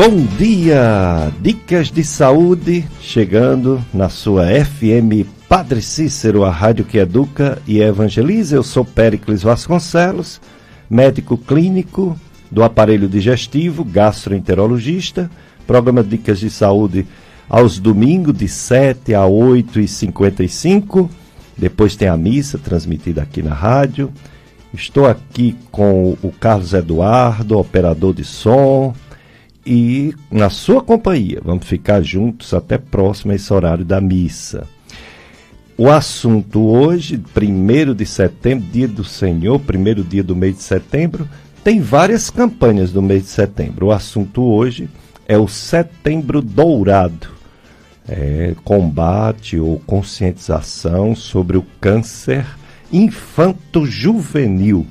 Bom dia! Dicas de saúde chegando na sua FM Padre Cícero, a rádio que educa e evangeliza. Eu sou Péricles Vasconcelos, médico clínico do aparelho digestivo, gastroenterologista. Programa Dicas de Saúde aos domingos de 7 a 8h55. Depois tem a missa transmitida aqui na rádio. Estou aqui com o Carlos Eduardo, operador de som, e na sua companhia. Vamos ficar juntos até próximo a esse horário da missa. O assunto hoje, 1º de setembro, dia do Senhor, primeiro dia do mês de setembro, tem várias campanhas do mês de setembro. O assunto hoje é o Setembro Dourado, combate ou conscientização sobre o câncer infanto-juvenil.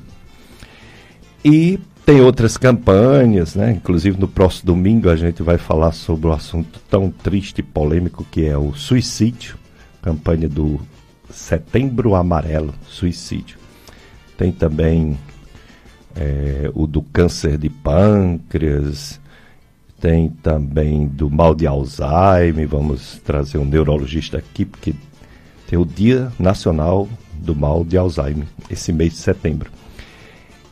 E tem outras campanhas, né? Inclusive no próximo domingo a gente vai falar sobre o assunto tão triste e polêmico que é o suicídio, campanha do Setembro Amarelo, suicídio. Tem também o do câncer de pâncreas, tem também do mal de Alzheimer. Vamos trazer um neurologista aqui, porque tem o Dia Nacional do Mal de Alzheimer, esse mês de setembro.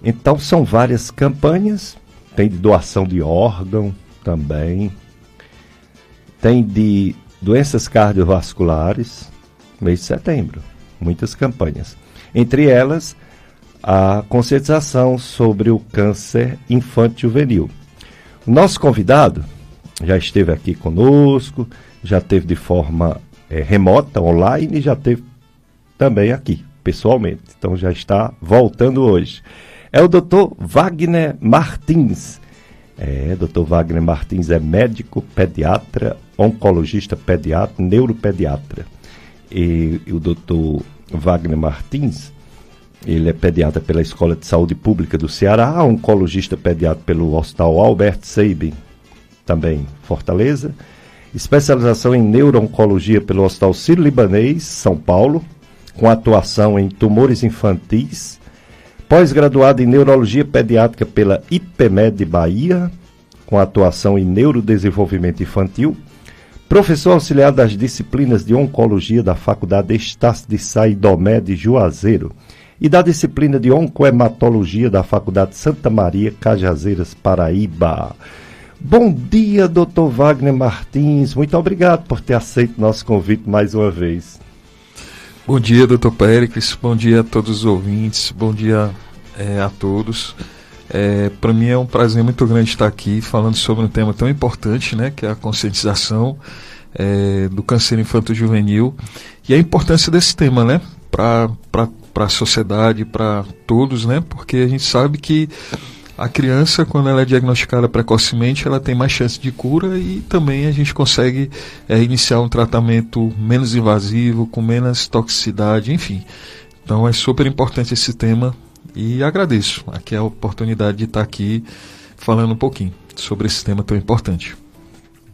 Então são várias campanhas, tem de doação de órgão também, tem de doenças cardiovasculares, mês de setembro, muitas campanhas. Entre elas, a conscientização sobre o câncer infanto-juvenil. O nosso convidado já esteve aqui conosco, já esteve de forma remota, online, e já esteve também aqui, pessoalmente. Então já está voltando hoje. É o Dr. Wagner Martins. Dr. Wagner Martins é médico, pediatra, oncologista pediatra, neuropediatra. E o Dr. Wagner Martins, ele é pediatra pela Escola de Saúde Pública do Ceará, oncologista pediatra pelo Hospital Albert Sabin, também Fortaleza, especialização em neuro-oncologia pelo Hospital Sírio-Libanês, São Paulo, com atuação em tumores infantis, pós-graduado em Neurologia Pediátrica pela IPMED Bahia, com atuação em Neurodesenvolvimento Infantil, professor auxiliar das disciplinas de Oncologia da Faculdade Estácio de Sá e Domé de Juazeiro e da disciplina de Oncohematologia da Faculdade Santa Maria, Cajazeiras, Paraíba. Bom dia, Dr. Wagner Martins. Muito obrigado por ter aceito nosso convite mais uma vez. Bom dia, Dr. Péricles, bom dia a todos os ouvintes, bom dia a todos. Para mim é um prazer muito grande estar aqui falando sobre um tema tão importante, né, que é a conscientização do câncer infanto-juvenil e a importância desse tema, né, para a sociedade, para todos, né, porque a gente sabe que a criança, quando ela é diagnosticada precocemente, ela tem mais chance de cura e também a gente consegue iniciar um tratamento menos invasivo, com menos toxicidade, enfim. Então é super importante esse tema e agradeço aqui a oportunidade de estar aqui falando um pouquinho sobre esse tema tão importante.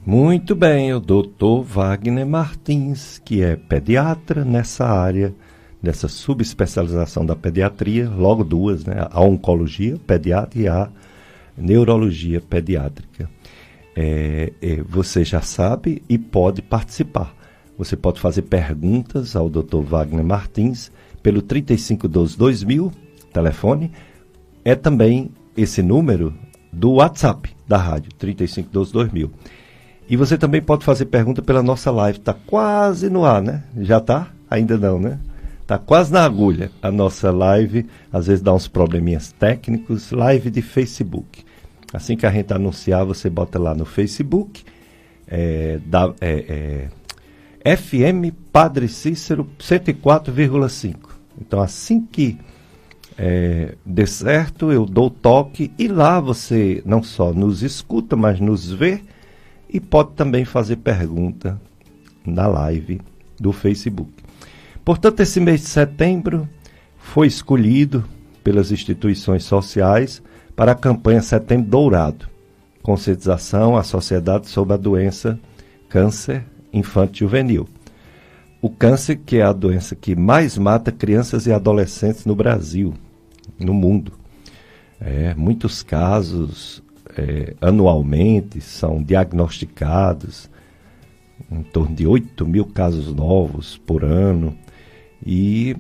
Muito bem, o Dr. Wagner Martins, que é pediatra nessa área, dessa subespecialização da pediatria, logo duas, né? A oncologia pediátrica e a neurologia pediátrica. Você já sabe e pode participar. Você pode fazer perguntas ao Dr. Wagner Martins pelo 3512-2000, telefone. É também esse número do WhatsApp da rádio, 3512-2000. E você também pode fazer pergunta pela nossa live. Está quase no ar, né? Já está? Ainda não, né? Está quase na agulha a nossa live, às vezes dá uns probleminhas técnicos, live de Facebook. Assim que a gente anunciar, você bota lá no Facebook, FM Padre Cícero 104,5. Então assim que dê certo, eu dou o toque e lá você não só nos escuta, mas nos vê e pode também fazer pergunta na live do Facebook. Portanto, esse mês de setembro foi escolhido pelas instituições sociais para a campanha Setembro Dourado, conscientização à sociedade sobre a doença câncer infanto-juvenil. O câncer, que é a doença que mais mata crianças e adolescentes no Brasil, no mundo. Muitos casos anualmente são diagnosticados em torno de 8 mil casos novos por ano. E,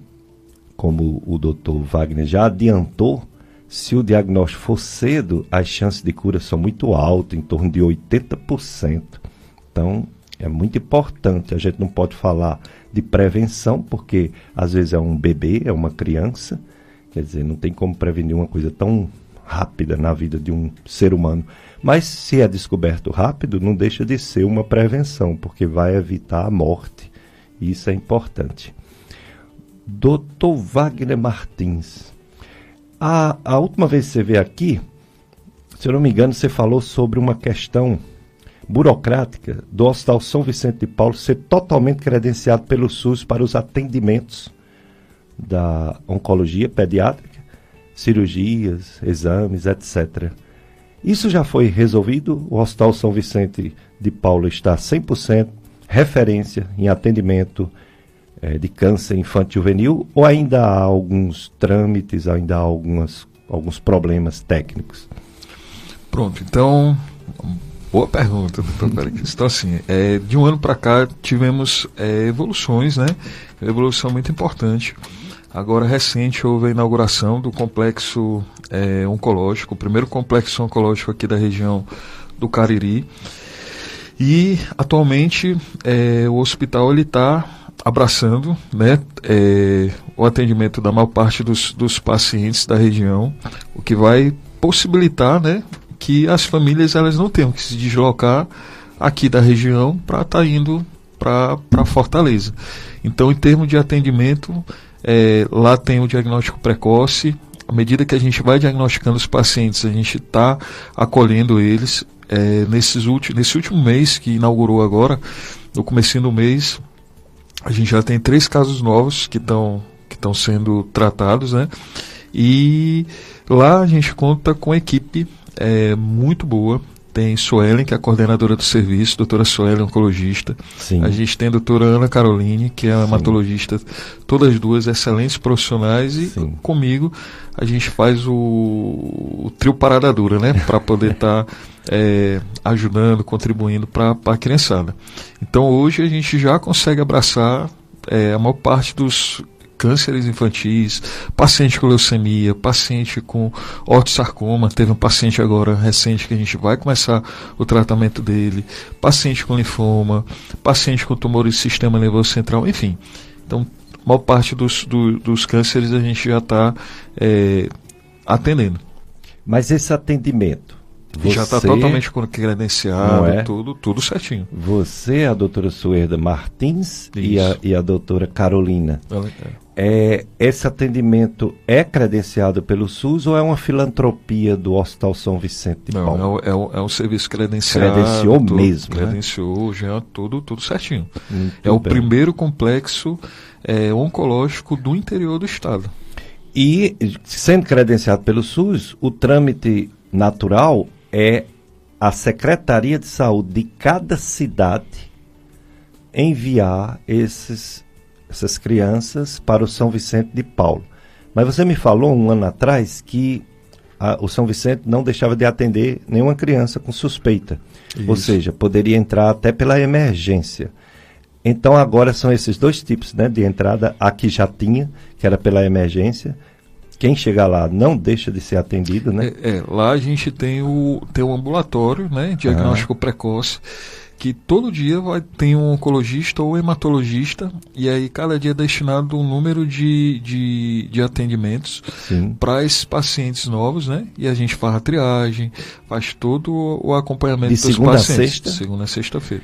como o doutor Wagner já adiantou, se o diagnóstico for cedo, as chances de cura são muito altas, em torno de 80%. Então, é muito importante. A gente não pode falar de prevenção, porque às vezes é um bebê, é uma criança. Quer dizer, não tem como prevenir uma coisa tão rápida na vida de um ser humano. Mas se é descoberto rápido, não deixa de ser uma prevenção, porque vai evitar a morte. E isso é importante. Dr. Wagner Martins, a última vez que você veio aqui, se eu não me engano, você falou sobre uma questão burocrática do Hospital São Vicente de Paulo ser totalmente credenciado pelo SUS para os atendimentos da oncologia pediátrica, cirurgias, exames, etc. Isso já foi resolvido? O Hospital São Vicente de Paulo está 100% referência em atendimento de câncer infantil juvenil, ou ainda há alguns trâmites, ainda há alguns problemas técnicos? Pronto, então, boa pergunta, doutor Péricles. Então, assim, de um ano para cá tivemos evoluções, né? Evolução muito importante. Agora, recente, houve a inauguração do complexo oncológico, o primeiro complexo oncológico aqui da região do Cariri. E, atualmente, o hospital está abraçando, né, o atendimento da maior parte dos pacientes da região, o que vai possibilitar, né, que as famílias elas não tenham que se deslocar aqui da região para estar indo para Fortaleza. Então, em termos de atendimento, lá tem o diagnóstico precoce. À medida que a gente vai diagnosticando os pacientes, a gente está acolhendo eles. Nesse último mês que inaugurou agora, no comecinho do mês, a gente já tem 3 casos novos que estão sendo tratados, né? E lá a gente conta com equipe muito boa. Tem Suelen, que é a coordenadora do serviço, doutora Suelen, oncologista. Sim. A gente tem a doutora Ana Caroline, que é a Sim. hematologista, todas duas excelentes profissionais, e Sim. comigo a gente faz o trio parada dura, né? Para poder estar ajudando, contribuindo para a criançada. Então hoje a gente já consegue abraçar a maior parte dos cânceres infantis, paciente com leucemia, paciente com ortosarcoma, teve um paciente agora recente que a gente vai começar o tratamento dele, paciente com linfoma, paciente com tumores do sistema nervoso central, enfim. Então, a maior parte dos cânceres a gente já está atendendo. Mas esse atendimento, já está totalmente credenciado, tudo certinho. Você, a doutora Suerda Martins e a doutora Carolina. Esse atendimento é credenciado pelo SUS ou é uma filantropia do Hospital São Vicente de Paulo? Não, é um serviço credenciado. Credenciou mesmo, credenciou, né? Já tudo certinho. Muito o bem. Primeiro complexo oncológico do interior do estado. E, sendo credenciado pelo SUS, o trâmite natural é a Secretaria de Saúde de cada cidade enviar essas crianças para o São Vicente de Paulo. Mas você me falou um ano atrás que o São Vicente não deixava de atender nenhuma criança com suspeita. Isso. Ou seja, poderia entrar até pela emergência. Então agora são esses 2 tipos, né, de entrada. Aqui já tinha, que era pela emergência. Quem chegar lá não deixa de ser atendido, né? Lá a gente tem o ambulatório, né, diagnóstico precoce, que todo dia tem um oncologista ou hematologista, e aí cada dia é destinado um número de atendimentos para esses pacientes novos, né? E a gente faz a triagem, faz todo o acompanhamento dos pacientes. De segunda a sexta-feira.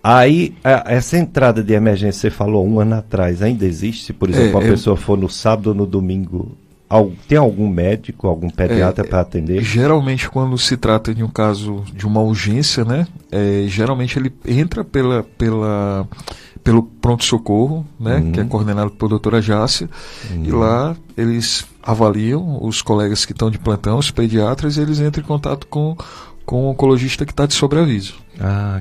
Aí, essa entrada de emergência, você falou um ano atrás, ainda existe? Se, por exemplo, a pessoa for no sábado ou no domingo, tem algum médico, algum pediatra para atender? Geralmente, quando se trata de um caso de uma urgência, né? Geralmente ele entra pelo pronto-socorro, né? Que é coordenado pela doutora Jácia, e lá eles avaliam os colegas que estão de plantão, os pediatras, e eles entram em contato com o oncologista que está de sobreaviso.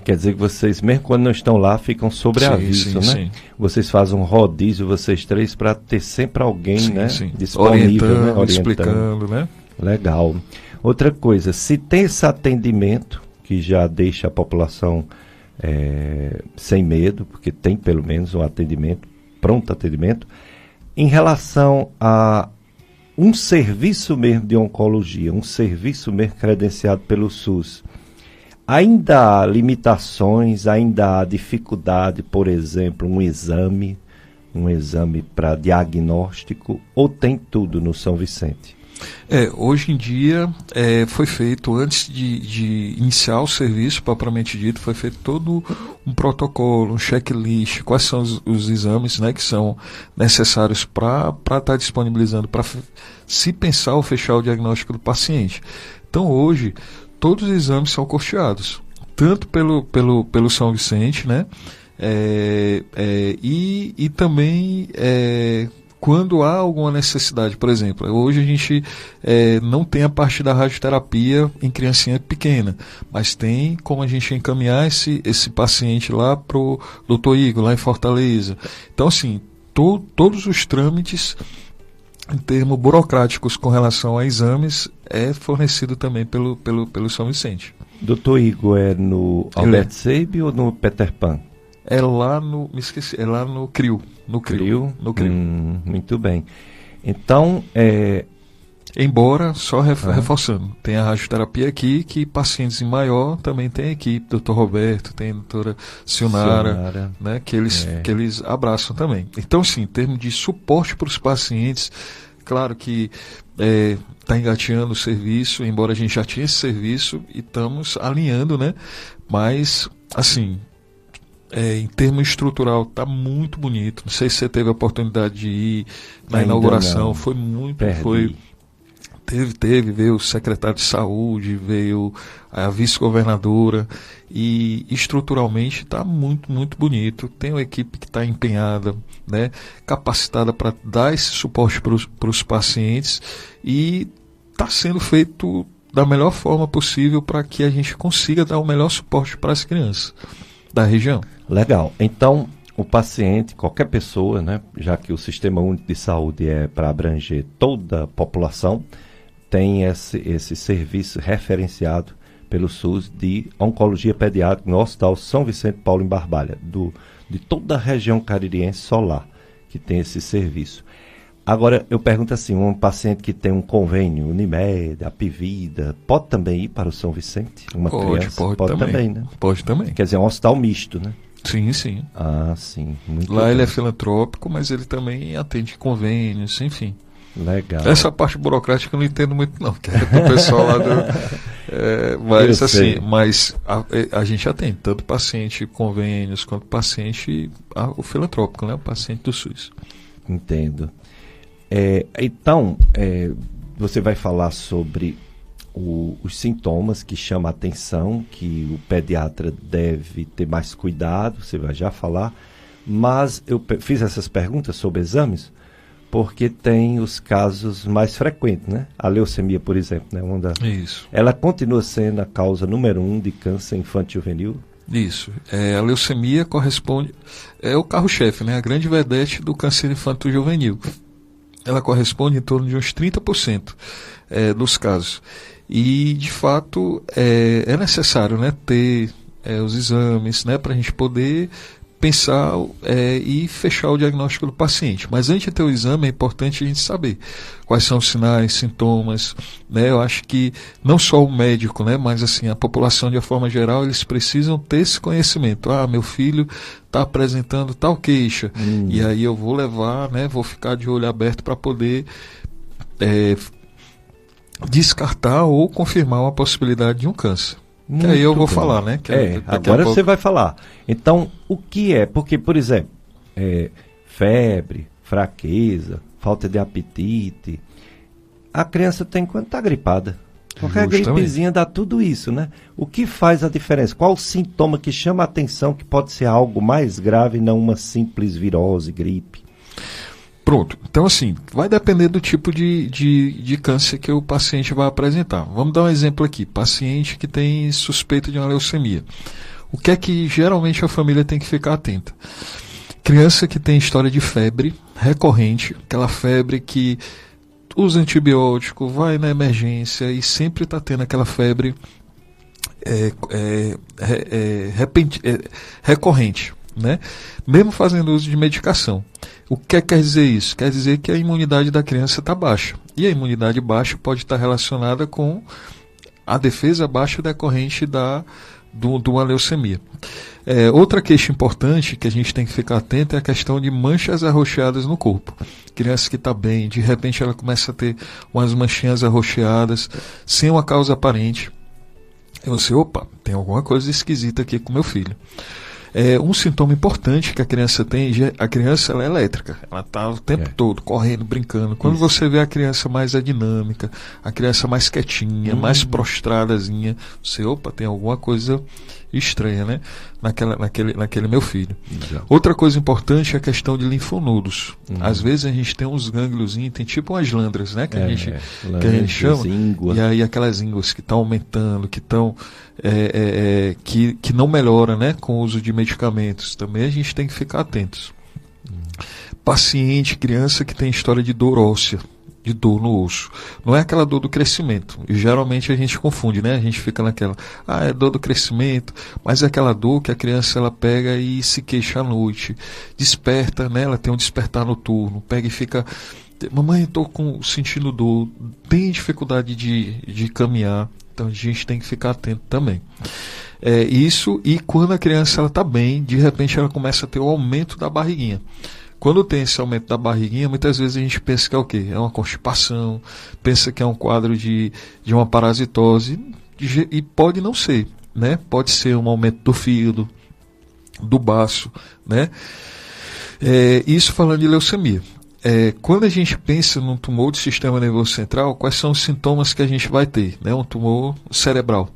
Quer dizer que vocês, mesmo quando não estão lá, ficam sobre aviso, né? Sim. Vocês fazem um rodízio, vocês 3, para ter sempre alguém, né? Sim. Disponível, orientando, explicando, né? Legal. Outra coisa, se tem esse atendimento, que já deixa a população sem medo, porque tem pelo menos um atendimento, pronto atendimento, em relação a um serviço mesmo de oncologia, um serviço mesmo credenciado pelo SUS, ainda há limitações, ainda há dificuldade, por exemplo, um exame para diagnóstico, ou tem tudo no São Vicente? Hoje em dia foi feito, antes de iniciar o serviço propriamente dito, foi feito todo um protocolo, um checklist, quais são os exames, né, que são necessários para estar disponibilizando, para se pensar ou fechar o diagnóstico do paciente. Então hoje, todos os exames são custeados, tanto pelo São Vicente, né, e também quando há alguma necessidade. Por exemplo, hoje a gente não tem a parte da radioterapia em criancinha pequena, mas tem como a gente encaminhar esse paciente lá para o Dr. Igor, lá em Fortaleza. Então, assim, todos os trâmites em termos burocráticos com relação a exames é fornecido também pelo São Vicente. Dr. Igor é no Albert Seib ou no Peter Pan? É lá no CRIO. No CRIO. Muito bem. Então, embora, só reforçando, tem a radioterapia aqui, que pacientes em maior também tem equipe, Dr. Roberto, tem a doutora Sionara, né, que eles abraçam também. Então, sim, em termos de suporte para os pacientes, claro que está engateando o serviço, embora a gente já tinha esse serviço e estamos alinhando, né, mas, assim, em termos estrutural, está muito bonito. Não sei se você teve a oportunidade de ir na Ainda inauguração. não. Foi muito. Perdi. Veio o secretário de saúde, veio a vice-governadora, e estruturalmente está muito, muito bonito. Tem uma equipe que está empenhada, né, capacitada para dar esse suporte para os pacientes, e está sendo feito da melhor forma possível para que a gente consiga dar o melhor suporte para as crianças da região. Legal. Então, o paciente, qualquer pessoa, né, já que o Sistema Único de Saúde é para abranger toda a população, tem esse serviço referenciado pelo SUS de oncologia pediátrica no Hospital São Vicente Paulo em Barbalha, de toda a região caririense solar, que tem esse serviço. Agora, eu pergunto assim, um paciente que tem um convênio, Unimed, Apivida, pode também ir para o São Vicente? Pode também, né? Pode também. Quer dizer, é um hospital misto, né? Sim, sim. Ah, sim. Muito Lá bem. ele é filantrópico, mas ele também atende convênios, enfim. Legal. Essa parte burocrática eu não entendo muito não, que é do pessoal lá do... mas assim, a gente atende tanto paciente convênios quanto paciente, o filantrópico, né? O paciente do SUS. Entendo. Então, você vai falar sobre os sintomas que chamam a atenção, que o pediatra deve ter mais cuidado, você vai já falar, mas eu fiz essas perguntas sobre exames porque tem os casos mais frequentes, né? A leucemia, por exemplo, né? Isso. Ela continua sendo a causa número 1 de câncer infanto-juvenil? Isso. A leucemia corresponde... É o carro-chefe, né? A grande vedete do câncer infanto-juvenil. Ela corresponde em torno de uns 30% dos casos. E, de fato, é necessário, né, ter os exames, né, para a gente poder pensar e fechar o diagnóstico do paciente. Mas antes de ter o exame, é importante a gente saber quais são os sinais, sintomas, né? Eu acho que não só o médico, né, mas assim, a população de uma forma geral, eles precisam ter esse conhecimento. Meu filho está apresentando tal queixa, e aí eu vou levar, né, vou ficar de olho aberto para poder descartar ou confirmar uma possibilidade de um câncer. Que aí eu vou falar, né? Agora você vai falar. Então, o que é? Porque, por exemplo, febre, fraqueza, falta de apetite, a criança tem quando está gripada. Qualquer gripezinha dá tudo isso, né? O que faz a diferença? Qual o sintoma que chama a atenção que pode ser algo mais grave e não uma simples virose, gripe? Pronto. Então, assim, vai depender do tipo de câncer que o paciente vai apresentar. Vamos dar um exemplo aqui. Paciente que tem suspeita de uma leucemia. O que é que geralmente a família tem que ficar atenta? Criança que tem história de febre recorrente, aquela febre que usa antibiótico, vai na emergência e sempre está tendo aquela febre recorrente, né? Mesmo fazendo uso de medicação. O que quer dizer isso? Quer dizer que a imunidade da criança está baixa. E a imunidade baixa pode estar relacionada com a defesa baixa decorrente de uma leucemia. Outra queixa importante que a gente tem que ficar atento é a questão de manchas arroxeadas no corpo. Criança que está bem, de repente ela começa a ter umas manchinhas arroxeadas, sem uma causa aparente. E você, opa, tem alguma coisa esquisita aqui com meu filho. Um sintoma importante que a criança tem, a criança ela é elétrica, ela está o tempo todo correndo, brincando. Quando você vê a criança mais dinâmica, a criança mais quietinha, mais prostradazinha, você, opa, tem alguma coisa estranha, né? Naquele meu filho. Outra coisa importante é a questão de linfonodos. Às vezes a gente tem uns gângliozinhos, tem tipo umas lândras, né? Que a gente chama. E aí aquelas ínguas que estão aumentando, que estão que não melhora, né? Com o uso de medicamentos. Também a gente tem que ficar atentos. Paciente, criança que tem história de dor óssea, de dor no osso. Não é aquela dor do crescimento. E geralmente a gente confunde, né? A gente fica naquela, é dor do crescimento, mas é aquela dor que a criança ela pega e se queixa à noite, desperta, né? Ela tem um despertar noturno, pega e fica, mamãe, estou sentindo dor, tem dificuldade de caminhar. Então a gente tem que ficar atento também. Isso, e quando a criança está bem, de repente ela começa a ter o aumento da barriguinha. Quando tem esse aumento da barriguinha, muitas vezes a gente pensa que é o quê? É uma constipação, pensa que é um quadro de uma parasitose, e pode não ser, né? Pode ser um aumento do fígado, do baço, né? Isso falando de leucemia. Quando a gente pensa num tumor do sistema nervoso central, quais são os sintomas que a gente vai ter? Né? Um tumor cerebral.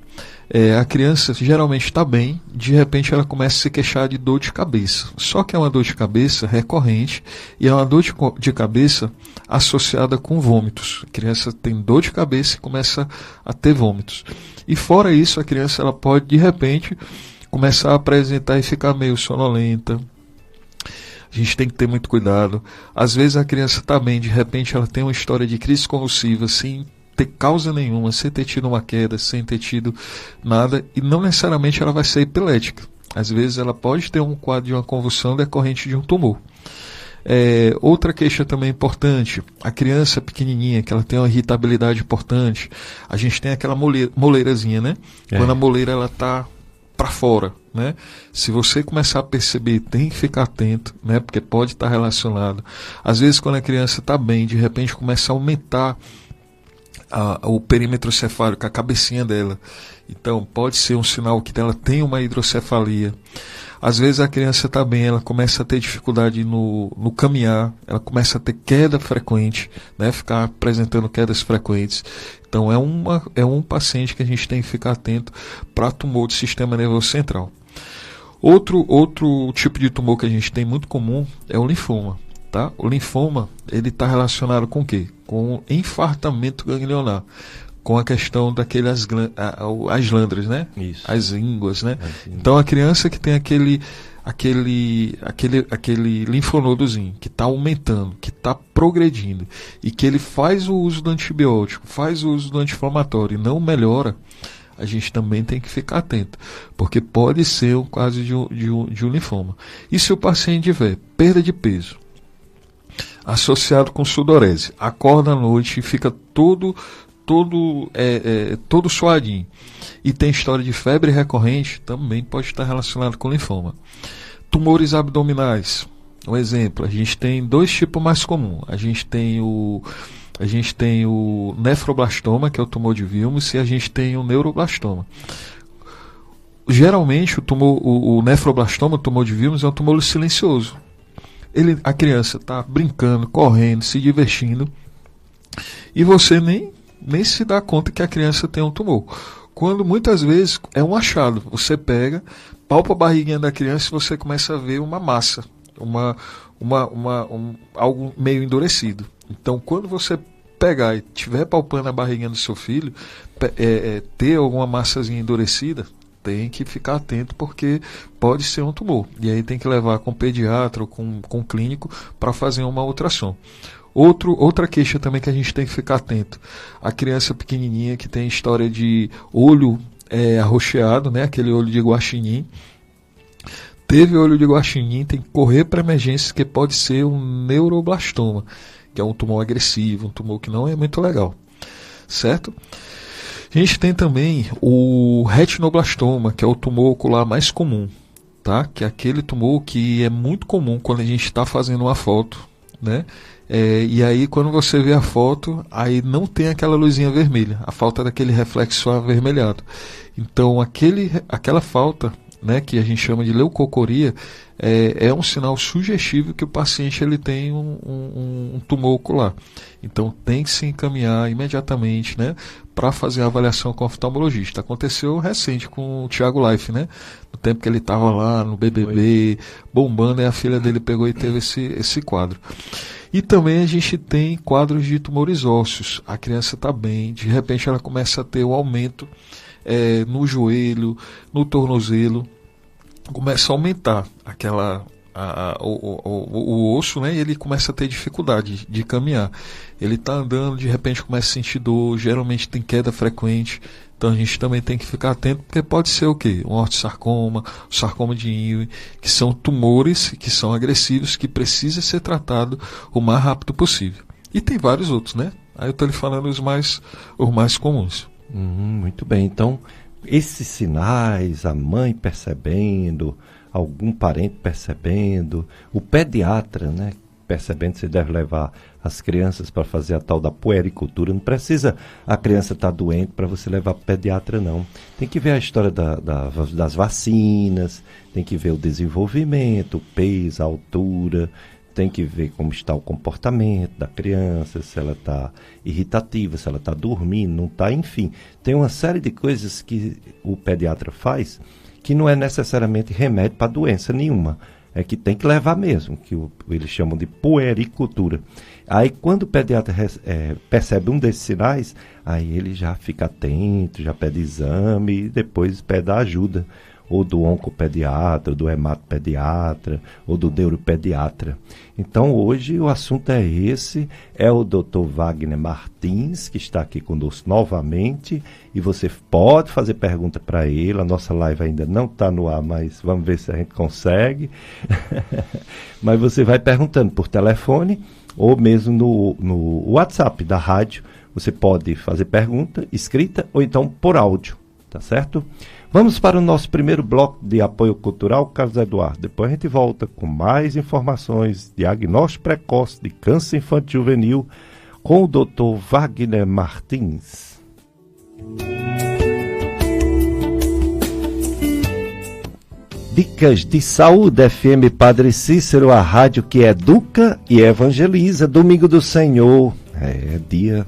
A criança geralmente está bem, de repente ela começa a se queixar de dor de cabeça. Só que é uma dor de cabeça recorrente e é uma dor de cabeça associada com vômitos. A criança tem dor de cabeça e começa a ter vômitos. E fora isso, a criança ela pode de repente começar a apresentar e ficar meio sonolenta. A gente tem que ter muito cuidado. Às vezes a criança está bem, de repente ela tem uma história de crise convulsiva, sem ter causa nenhuma, sem ter tido uma queda, sem ter tido nada, e não necessariamente ela vai ser epilética. Às vezes ela pode ter um quadro de uma convulsão decorrente de um tumor. Outra queixa também importante, a criança pequenininha, que ela tem uma irritabilidade importante, a gente tem aquela moleirazinha, né? Quando a moleira ela está para fora, né? Se você começar a perceber, tem que ficar atento, né? Porque pode estar relacionado. Às vezes quando a criança está bem, de repente começa a aumentar o perímetro cefálico, a cabecinha dela. Então pode ser um sinal que ela tem uma hidrocefalia. Às vezes a criança está bem, ela começa a ter dificuldade no caminhar, ela começa a ter queda frequente, né? Ficar apresentando quedas frequentes. Então é um paciente que a gente tem que ficar atento para tumor do sistema nervoso central. Outro tipo de tumor que a gente tem muito comum é o linfoma. Tá? O linfoma ele está relacionado com o quê? Com o infartamento ganglionar, com a questão daquelas as lândras, né? Isso. As ínguas, né? Então a criança que tem aquele linfonodozinho que está aumentando, que está progredindo e que ele faz o uso do antibiótico, faz o uso do anti-inflamatório e não melhora, a gente também tem que ficar atento, porque pode ser um caso de um linfoma. E se o paciente tiver perda de peso associado com sudorese, acorda à noite e fica todo suadinho e tem história de febre recorrente, também pode estar relacionado com linfoma. Tumores abdominais, um exemplo, a gente tem dois tipos mais comuns. A gente tem o nefroblastoma, que é o tumor de Wilms, e a gente tem o neuroblastoma. Geralmente o nefroblastoma, o tumor de Wilms, é um tumor silencioso. A criança está brincando, correndo, se divertindo, e você nem se dá conta que a criança tem um tumor. Quando muitas vezes é um achado, você pega, palpa a barriguinha da criança e você começa a ver uma massa, algo meio endurecido. Então, quando você pegar e estiver palpando a barriguinha do seu filho, ter alguma massazinha endurecida, tem que ficar atento, porque pode ser um tumor. E aí tem que levar com o pediatra ou com o clínico para fazer uma ultrassom. Outra queixa também que a gente tem que ficar atento. A criança pequenininha que tem história de olho arroxeado, né? Aquele olho de guaxinim. Teve olho de guaxinim, tem que correr para emergência, que pode ser um neuroblastoma, que é um tumor agressivo, um tumor que não é muito legal. Certo? A gente tem também o retinoblastoma, que é o tumor ocular mais comum, tá? Que é aquele tumor que é muito comum quando a gente está fazendo uma foto, né? E aí quando você vê a foto, aí não tem aquela luzinha vermelha, a falta daquele reflexo avermelhado. Então aquela falta, né, que a gente chama de leucocoria, é um sinal sugestivo que o paciente ele tem um tumor ocular. Então tem que se encaminhar imediatamente, né, para fazer a avaliação com o oftalmologista. Aconteceu recente com o Thiago Life, né, no tempo que ele estava lá no BBB, bombando, e a filha dele pegou e teve esse quadro. E também a gente tem quadros de tumores ósseos. A criança está bem, de repente ela começa a ter um aumento no joelho, no tornozelo, começa a aumentar o osso, né? E ele começa a ter dificuldade de caminhar. Ele está andando, de repente começa a sentir dor, geralmente tem queda frequente. Então a gente também tem que ficar atento, porque pode ser o quê? Um ortosarcoma, um sarcoma de Ewing, que são tumores que são agressivos, que precisa ser tratado o mais rápido possível. E tem vários outros, né? Aí eu estou lhe falando os mais comuns. Muito bem. Então, esses sinais, a mãe percebendo, algum parente percebendo, o pediatra, né, percebendo, você deve levar as crianças para fazer a tal da puericultura. Não precisa a criança estar doente para você levar para o pediatra, não. Tem que ver a história das vacinas, tem que ver o desenvolvimento, o peso, a altura, tem que ver como está o comportamento da criança, se ela está irritativa, se ela está dormindo, não está, enfim. Tem uma série de coisas que o pediatra faz que não é necessariamente remédio para doença nenhuma. É que tem que levar mesmo, que eles chamam de puericultura. Aí quando o pediatra percebe um desses sinais, aí ele já fica atento, já pede exame e depois pede a ajuda, ou do oncopediatra, do hematopediatra, ou do neuropediatra. Então hoje o assunto é esse, é o Dr. Wagner Martins, que está aqui conosco novamente, e você pode fazer pergunta para ele. A nossa live ainda não está no ar, mas vamos ver se a gente consegue. Mas você vai perguntando por telefone, ou mesmo no WhatsApp da rádio. Você pode fazer pergunta escrita, ou então por áudio, tá certo? Vamos para o nosso primeiro bloco de apoio cultural, Carlos Eduardo. Depois a gente volta com mais informações, diagnóstico precoce de câncer infantil juvenil com o Dr. Wagner Martins. Dicas de Saúde FM Padre Cícero, a rádio que educa e evangeliza. Domingo do Senhor, é dia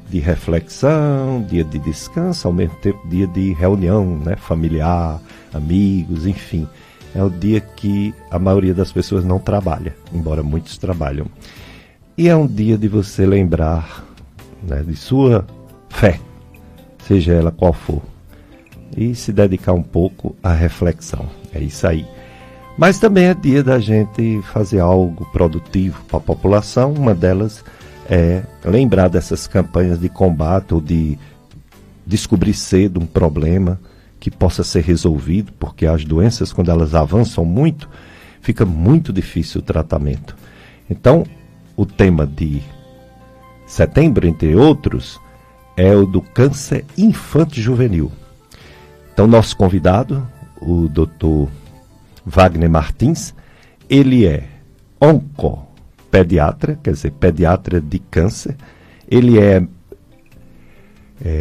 de reflexão, dia de descanso, ao mesmo tempo dia de reunião, né, familiar, amigos, enfim. É o dia que a maioria das pessoas não trabalha, embora muitos trabalham. E é um dia de você lembrar, né, de sua fé, seja ela qual for, e se dedicar um pouco à reflexão. É isso aí. Mas também é dia da gente fazer algo produtivo para a população. Uma delas é lembrar dessas campanhas de combate ou de descobrir cedo um problema que possa ser resolvido, porque as doenças, quando elas avançam muito, fica muito difícil o tratamento. Então, o tema de setembro, entre outros, é o do câncer infanto-juvenil. Então, nosso convidado, o Dr. Wagner Martins, ele é oncopediatra, quer dizer, pediatra de câncer. Ele é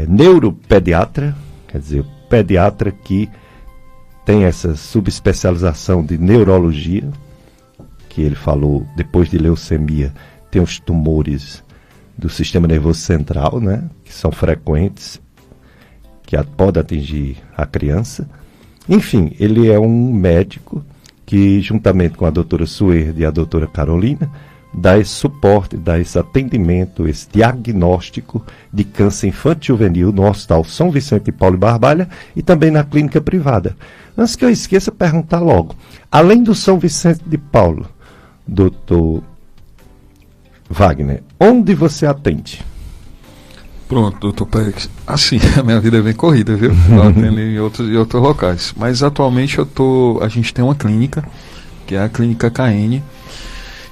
neuropediatra, quer dizer, pediatra que tem essa subespecialização de neurologia, que ele falou, depois de leucemia, tem os tumores do sistema nervoso central, né, que são frequentes, que pode atingir a criança. Enfim, ele é um médico que, juntamente com a doutora Suerde e a doutora Carolina, dá esse suporte, dá esse atendimento, esse diagnóstico de câncer infantil juvenil no Hospital São Vicente de Paulo e Barbalha e também na clínica privada. Antes que eu esqueça, perguntar logo, além do São Vicente de Paulo, doutor Wagner, onde você atende? Pronto, doutor Pérez. Assim, a minha vida é bem corrida, viu? Eu atendo em outros locais. Mas atualmente a gente tem uma clínica, que é a Clínica KN,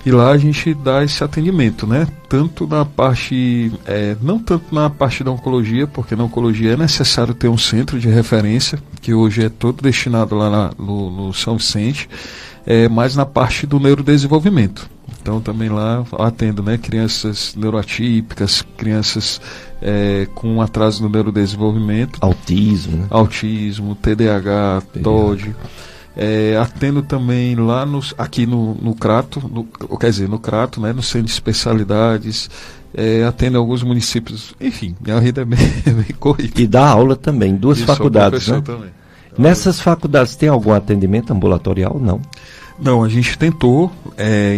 e lá a gente dá esse atendimento, né? Tanto na parte, não tanto na parte da oncologia, porque na oncologia é necessário ter um centro de referência, que hoje é todo destinado lá no São Vicente, mas na parte do neurodesenvolvimento. Então também lá eu atendo, né, crianças neuroatípicas, crianças com atraso no neurodesenvolvimento. Autismo, né? Autismo, TDAH, TOD. Atendo também lá aqui no Crato, no Crato, né, no Centro de Especialidades, atendo alguns municípios, enfim, minha vida é bem corrida. E dá aula também, duas faculdades, né? Também. Nessas faculdades tem algum atendimento ambulatorial? Não. Não, a gente tentou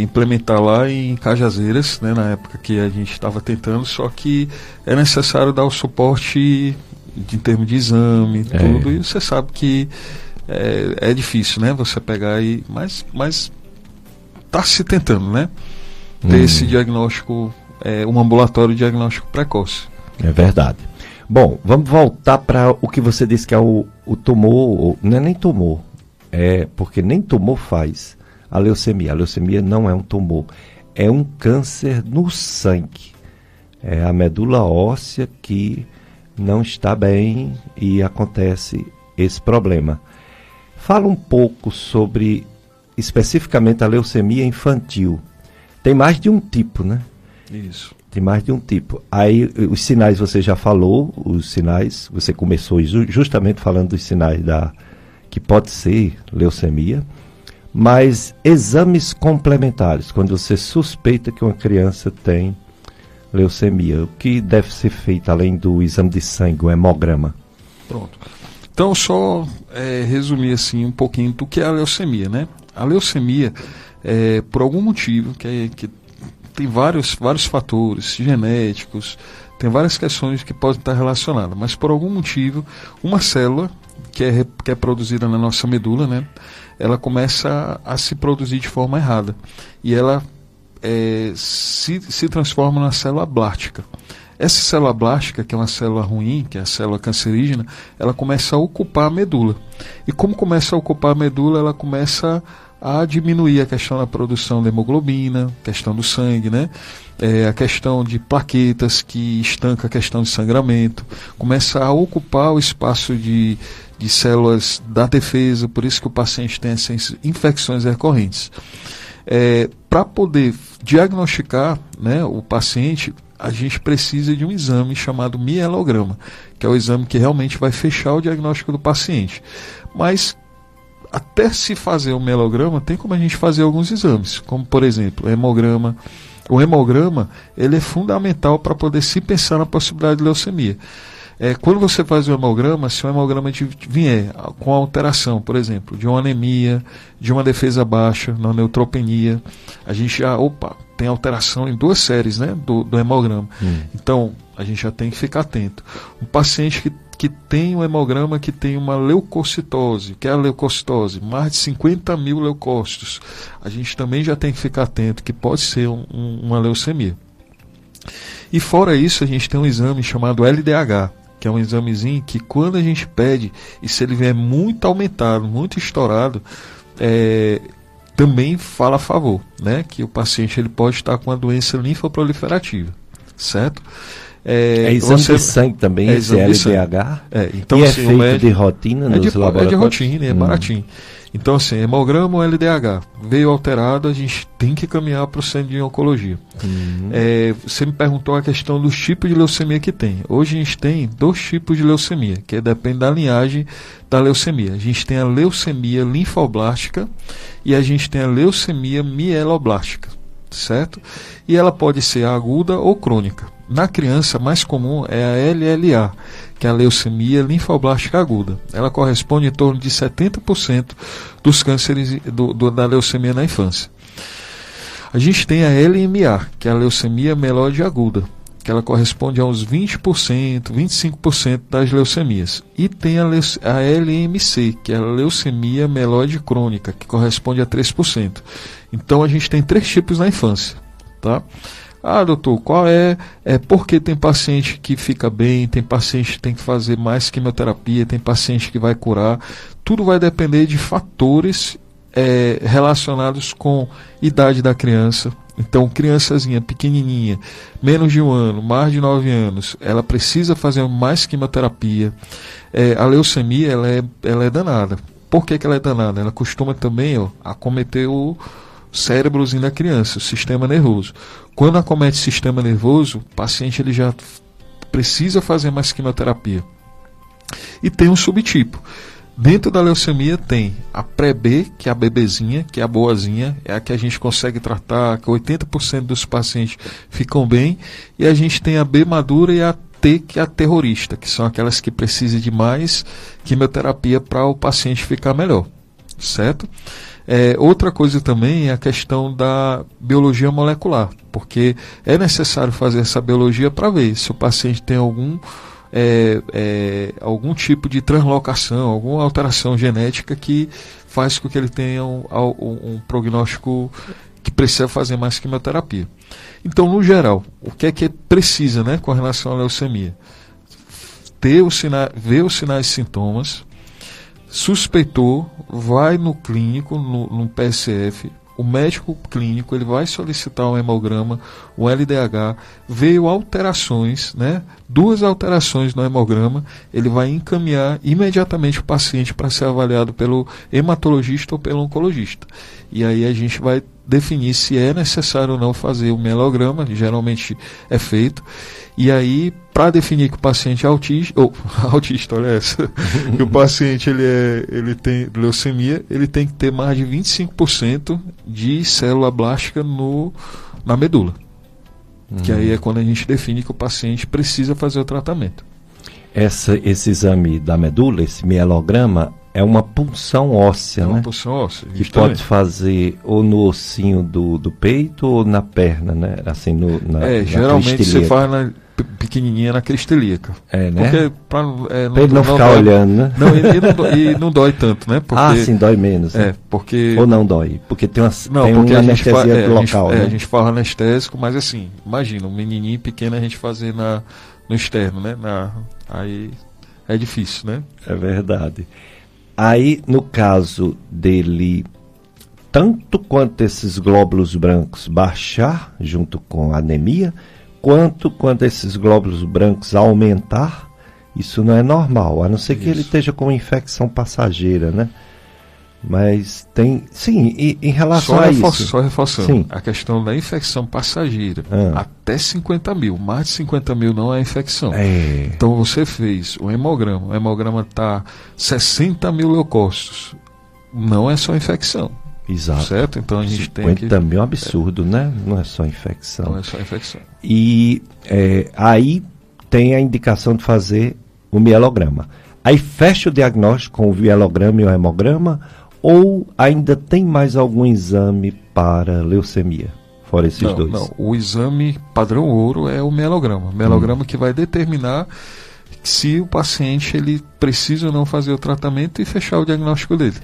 implementar lá em Cajazeiras, né, na época que a gente estava tentando, só que é necessário dar o suporte em termos de exame, tudo, e você sabe que é difícil, né, você pegar mas está se tentando, né, ter esse diagnóstico, um ambulatório de diagnóstico precoce. É verdade. Bom, vamos voltar para o que você disse que é o tumor, não é nem tumor, porque nem tumor faz a leucemia. A leucemia não é um tumor, é um câncer no sangue. É a medula óssea que não está bem e acontece esse problema. Fala um pouco sobre, especificamente, a leucemia infantil. Tem mais de um tipo, né? Isso. Tem mais de um tipo. Aí, os sinais você já falou, você começou justamente falando dos sinais que pode ser leucemia, mas exames complementares, quando você suspeita que uma criança tem leucemia, o que deve ser feito além do exame de sangue, o hemograma? Pronto. Então, só resumir assim um pouquinho do que é a leucemia, né? A leucemia, por algum motivo, que tem vários fatores genéticos, tem várias questões que podem estar relacionadas, mas por algum motivo, uma célula que é produzida na nossa medula, né, ela começa a se produzir de forma errada, e ela se transforma na célula blástica. Essa célula blástica, que é uma célula ruim, que é a célula cancerígena, ela começa a ocupar a medula, e como começa a ocupar a medula, ela começa a diminuir a questão da produção de hemoglobina, questão do sangue, né? A questão de plaquetas, que estanca a questão de sangramento, começa a ocupar o espaço de células da defesa, por isso que o paciente tem essas infecções recorrentes. Para poder diagnosticar, né, o paciente, a gente precisa de um exame chamado mielograma, que é o exame que realmente vai fechar o diagnóstico do paciente. Mas até se fazer o mielograma, tem como a gente fazer alguns exames, como por exemplo, o hemograma. O hemograma, ele é fundamental para poder se pensar na possibilidade de leucemia. Quando você faz o hemograma, se o hemograma vier com alteração, por exemplo, de uma anemia, de uma defesa baixa, na neutropenia, a gente já, tem alteração em 2 séries, né, do hemograma. Então, a gente já tem que ficar atento. Um paciente que tem um hemograma que tem uma leucocitose, que é a leucocitose, mais de 50 mil leucócitos, a gente também já tem que ficar atento, que pode ser uma leucemia. E fora isso, a gente tem um exame chamado LDH, que é um examezinho que quando a gente pede, e se ele vier muito aumentado, muito estourado, também fala a favor, né, que o paciente ele pode estar com uma doença linfoproliferativa, certo? Exame de sangue também, esse LDH? Então, e assim, feito de rotina nos laboratórios? É de rotina, é baratinho. Então, assim, hemograma ou LDH veio alterado, a gente tem que caminhar para o centro de oncologia. Você me perguntou a questão dos tipos de leucemia que tem. Hoje a gente tem 2 tipos de leucemia, que depende da linhagem da leucemia. A gente tem a leucemia linfoblástica e a gente tem a leucemia mieloblástica, certo? E ela pode ser aguda ou crônica. Na criança, mais comum é a LLA, que é a leucemia linfoblástica aguda. Ela corresponde em torno de 70% dos cânceres da leucemia na infância. A gente tem a LMA, que é a leucemia mieloide aguda, que ela corresponde a uns 20%, 25% das leucemias. E tem a LMC, que é a leucemia mieloide crônica, que corresponde a 3%. Então a gente tem 3 tipos na infância, tá? Doutor, qual porque tem paciente que fica bem, tem paciente que tem que fazer mais quimioterapia, tem paciente que vai curar. Tudo vai depender de fatores relacionados com idade da criança. Então, criançazinha pequenininha, menos de 1 ano, mais de 9 anos, ela precisa fazer mais quimioterapia. A leucemia, ela é danada. Por que ela é danada? Ela costuma também acometer o cérebrozinho da criança, o sistema nervoso. Quando acomete o sistema nervoso, o paciente ele já precisa fazer mais quimioterapia. E tem um subtipo. Dentro da leucemia tem a pré-B, que é a bebezinha, que é a boazinha, é a que a gente consegue tratar, que 80% dos pacientes ficam bem, e a gente tem a B madura e a T, que é a terrorista, que são aquelas que precisam de mais quimioterapia para o paciente ficar melhor, certo? Outra coisa também é a questão da biologia molecular, porque é necessário fazer essa biologia para ver se o paciente tem algum tipo de translocação, alguma alteração genética que faz com que ele tenha um prognóstico que precisa fazer mais quimioterapia. Então, no geral, o que precisa, né, com relação à leucemia? Ver os sinais e sintomas, suspeitou, vai no clínico, no PSF, o médico clínico ele vai solicitar um hemograma, um LDH, veio alterações, né? 2 alterações no hemograma, ele vai encaminhar imediatamente o paciente para ser avaliado pelo hematologista ou pelo oncologista. E aí a gente vai definir se é necessário ou não fazer o mielograma, geralmente é feito. E aí, para definir que o paciente é autista, olha essa, que o paciente ele tem leucemia, ele tem que ter mais de 25% de célula blástica na medula. Que aí é quando a gente define que o paciente precisa fazer o tratamento. Esse exame da medula, esse mielograma, é uma punção óssea, né? É uma punção óssea, que pode fazer ou no ossinho do peito ou na perna, né? Assim, na geralmente você faz pequenininha na cristelíaca. Né? Porque pra ele não ficar dói, olhando, né? E não dói tanto, né? Porque, sim, dói menos. Né? Porque... Ou não dói? Porque tem uma anestesia local, né? A gente faz anestésico, mas assim, imagina, um menininho pequeno a gente fazer no externo, né? Aí é difícil, né? É verdade. Aí, no caso dele, tanto quanto esses glóbulos brancos baixar, junto com a anemia, quanto esses glóbulos brancos aumentar, isso não é normal, a não ser que ele esteja com infecção passageira, né? Mas tem, sim, e em relação a isso... Só reforçando, sim. A questão da infecção passageira, até 50 mil, mais de 50 mil não é infecção. Então você fez o hemograma está 60 mil leucócitos, não é só infecção. Exato. Certo? Então a gente tem que... 50 mil é um absurdo, né? Não é só infecção. Não é só infecção. E aí tem a indicação de fazer o mielograma. Aí fecha o diagnóstico com o mielograma e o hemograma, ou ainda tem mais algum exame para leucemia? Fora esses dois. Não, o exame padrão ouro é o mielograma. O mielograma que vai determinar se o paciente ele precisa ou não fazer o tratamento e fechar o diagnóstico dele.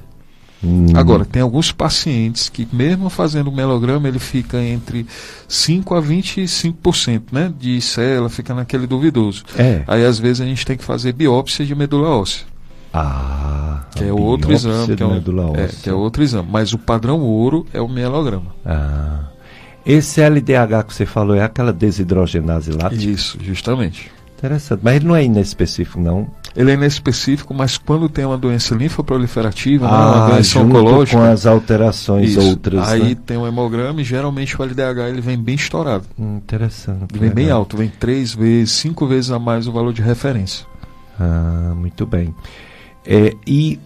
Agora, tem alguns pacientes que mesmo fazendo o mielograma, ele fica entre 5% a 25%, né, de célula, fica naquele duvidoso. Aí às vezes a gente tem que fazer biópsia de medula óssea. Que é outro exame, que é outro exame, mas o padrão ouro é o mielograma. Esse LDH que você falou é aquela desidrogenase lática? Isso, justamente. Interessante, mas ele não é inespecífico, não? Ele é inespecífico, mas quando tem uma doença linfoproliferativa, uma doença oncológica, com as alterações outras, aí né? tem um hemograma e geralmente o LDH ele vem bem estourado. Interessante. Ele vem bem alto, vem 3 vezes, 5 vezes a mais o valor de referência. Muito bem. E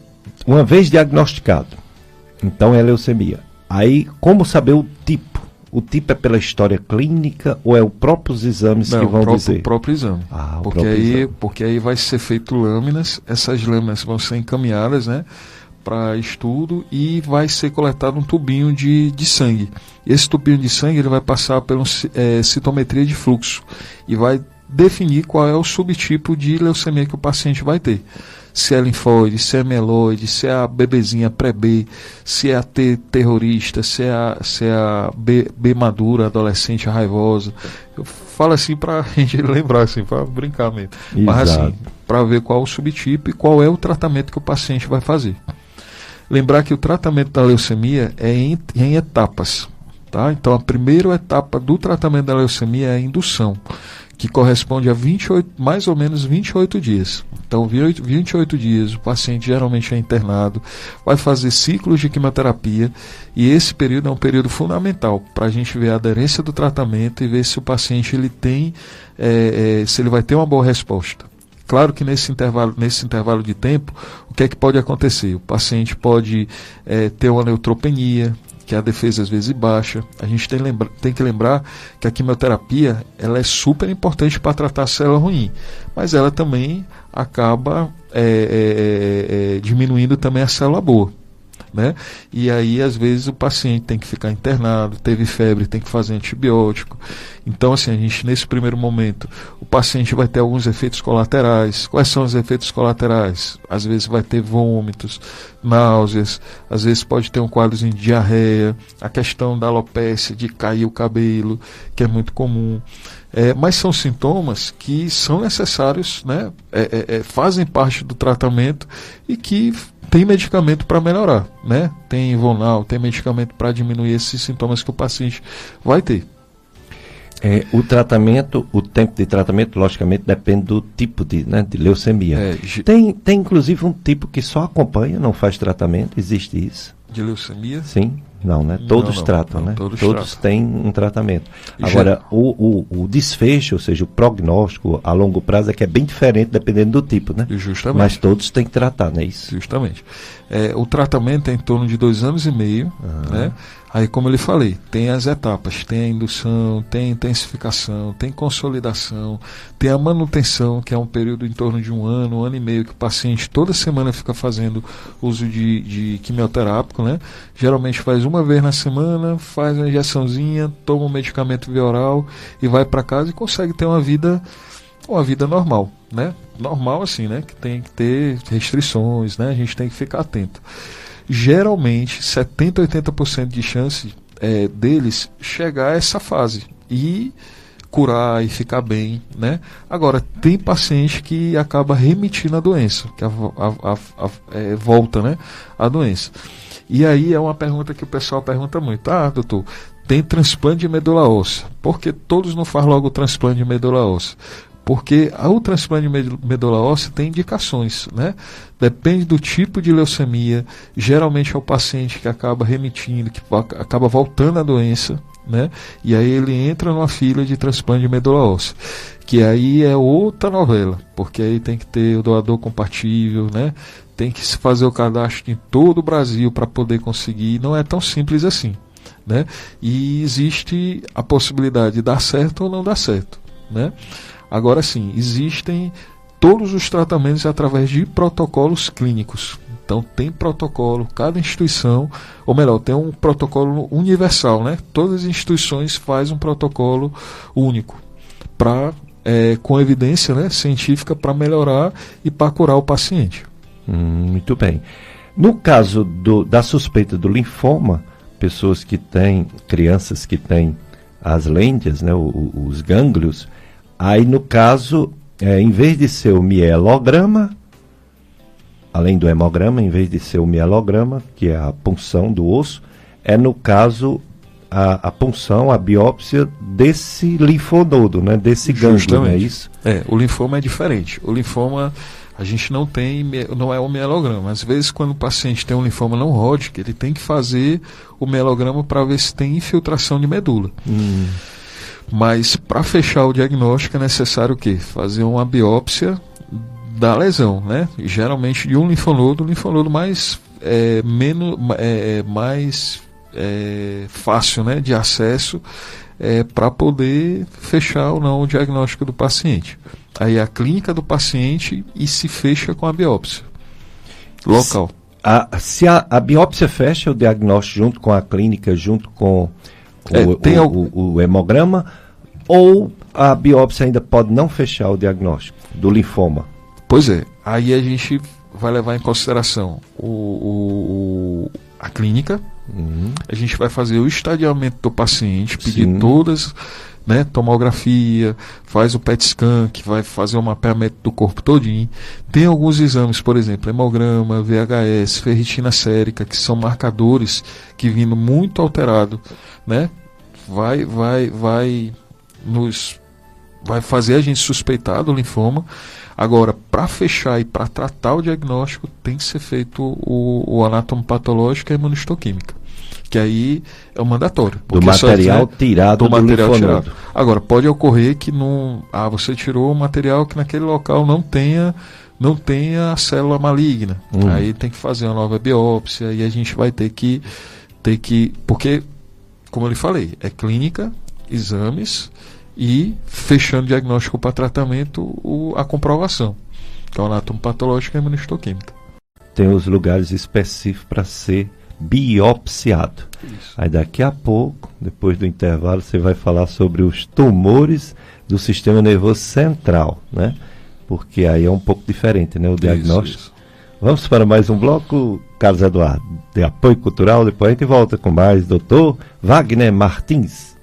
uma vez diagnosticado, então é leucemia. Aí, como saber o tipo? O tipo é pela história clínica ou é os próprios exames que vão dizer? O próprio exame. Porque aí vai ser feito lâminas, essas lâminas vão ser encaminhadas, né, para estudo e vai ser coletado um tubinho de sangue. Esse tubinho de sangue ele vai passar pela citometria de fluxo e vai definir qual é o subtipo de leucemia que o paciente vai ter. Se é linfóide, se é mieloide, se é a bebezinha pré-B, se é a T terrorista, se é a B madura, adolescente raivosa. Eu falo assim para a gente lembrar, assim, para brincar mesmo. Exato. Mas assim, para ver qual o subtipo e qual é o tratamento que o paciente vai fazer. Lembrar que o tratamento da leucemia é em etapas. Tá? Então, a primeira etapa do tratamento da leucemia é a indução, que corresponde a mais ou menos 28 dias. Então, 28 dias, o paciente geralmente é internado, vai fazer ciclos de quimioterapia, e esse período é um período fundamental para a gente ver a aderência do tratamento e ver se o paciente ele tem, se ele vai ter uma boa resposta. Claro que nesse intervalo de tempo, o que é que pode acontecer? O paciente pode ter uma neutropenia, que a defesa às vezes baixa. A gente tem que lembrar que a quimioterapia ela é super importante para tratar a célula ruim, mas ela também acaba diminuindo também a célula boa. Né? E aí às vezes o paciente tem que ficar internado, teve febre, tem que fazer antibiótico. Então assim, a gente nesse primeiro momento, o paciente vai ter alguns efeitos colaterais. Quais são os efeitos colaterais? Às vezes vai ter vômitos, náuseas, às vezes pode ter um quadrozinho de diarreia, a questão da alopecia, de cair o cabelo, que é muito comum. Mas são sintomas que são necessários, né? Fazem parte do tratamento e que tem medicamento para melhorar, né? Tem Ivonal, tem medicamento para diminuir esses sintomas que o paciente vai ter. O tratamento, o tempo de tratamento, logicamente, depende do tipo de leucemia. Tem inclusive um tipo que só acompanha, não faz tratamento, existe isso? De leucemia? Sim. Não, né? Todos tratam, né? Todos têm um tratamento. Agora, o desfecho, ou seja, o prognóstico a longo prazo é que é bem diferente dependendo do tipo, né? Justamente. Mas todos têm que tratar, não é isso? Justamente. O tratamento é em torno de 2 anos e meio, né? Aí, como eu lhe falei, tem as etapas, tem a indução, tem a intensificação, tem consolidação, tem a manutenção, que é um período em torno de 1 ano e meio, que o paciente toda semana fica fazendo uso de quimioterápico, né? Geralmente faz uma vez na semana, faz uma injeçãozinha, toma um medicamento via oral e vai para casa e consegue ter uma vida normal, né? Normal assim, né? Que tem que ter restrições, né? A gente tem que ficar atento. Geralmente, 70% a 80% de chance deles chegar a essa fase e curar e ficar bem, né? Agora, tem paciente que acaba remitindo a doença, que volta, né, a doença. E aí é uma pergunta que o pessoal pergunta muito. Doutor, tem transplante de medula óssea. Por que todos não fazem logo o transplante de medula óssea? Porque o transplante de medula óssea tem indicações, né? Depende do tipo de leucemia. Geralmente é o paciente que acaba remitindo, que acaba voltando a doença, né? E aí ele entra numa fila de transplante de medula óssea, que aí é outra novela, porque aí tem que ter o doador compatível, né? Tem que se fazer o cadastro em todo o Brasil para poder conseguir. Não é tão simples assim, né? E existe a possibilidade de dar certo ou não dar certo, né? Agora sim, existem todos os tratamentos através de protocolos clínicos. Então tem protocolo, cada instituição, ou melhor, tem um protocolo universal, né? Todas as instituições fazem um protocolo único com evidência, né, científica para melhorar e para curar o paciente. Muito bem. No caso da suspeita do linfoma, pessoas que têm, crianças que têm as lêndias, né, os gânglios, aí no caso, em vez de ser o mielograma, além do hemograma, em vez de ser o mielograma, que é a punção do osso, é no caso a punção, a biópsia desse linfonodo, né, desse gânglio, não é isso? O linfoma é diferente. O linfoma a gente não é o mielograma. Às vezes, quando o paciente tem um linfoma não Hodgkin, ele tem que fazer o mielograma para ver se tem infiltração de medula. Mas para fechar o diagnóstico é necessário o quê? Fazer uma biópsia da lesão, né? Geralmente de um linfonodo mais fácil, né, de acesso, para poder fechar ou não o diagnóstico do paciente. Aí a clínica do paciente e se fecha com a biópsia local. Se a biópsia fecha o diagnóstico junto com a clínica, junto com o hemograma, ou a biópsia ainda pode não fechar o diagnóstico do linfoma? Pois é, aí a gente vai levar em consideração a clínica, a gente vai fazer o estadiamento do paciente, pedir todas, né, tomografia, faz o PET scan, que vai fazer o mapeamento do corpo todinho. Tem alguns exames, por exemplo, hemograma, VHS, ferritina sérica, que são marcadores que vindo muito alterado, né, vai fazer a gente suspeitar do linfoma. Agora, para fechar e para tratar o diagnóstico, tem que ser feito o anatomopatológico e a imunistoquímica, que aí é o mandatório. Do material tirado do linfonodo. Agora, pode ocorrer que você tirou um material que naquele local não tenha a célula maligna. Aí tem que fazer uma nova biópsia e a gente vai ter que porque, como eu lhe falei, é clínica, exames e fechando o diagnóstico para tratamento, a comprovação, que é o anatomopatológico e a imunistoquímica. Tem os lugares específicos para ser biopsiado. Isso. Aí daqui a pouco, depois do intervalo, você vai falar sobre os tumores do sistema nervoso central, né? Porque aí é um pouco diferente, né, o diagnóstico. Isso. Vamos para mais um bloco, Carlos Eduardo, de apoio cultural. Depois a gente volta com mais Dr. Wagner Martins.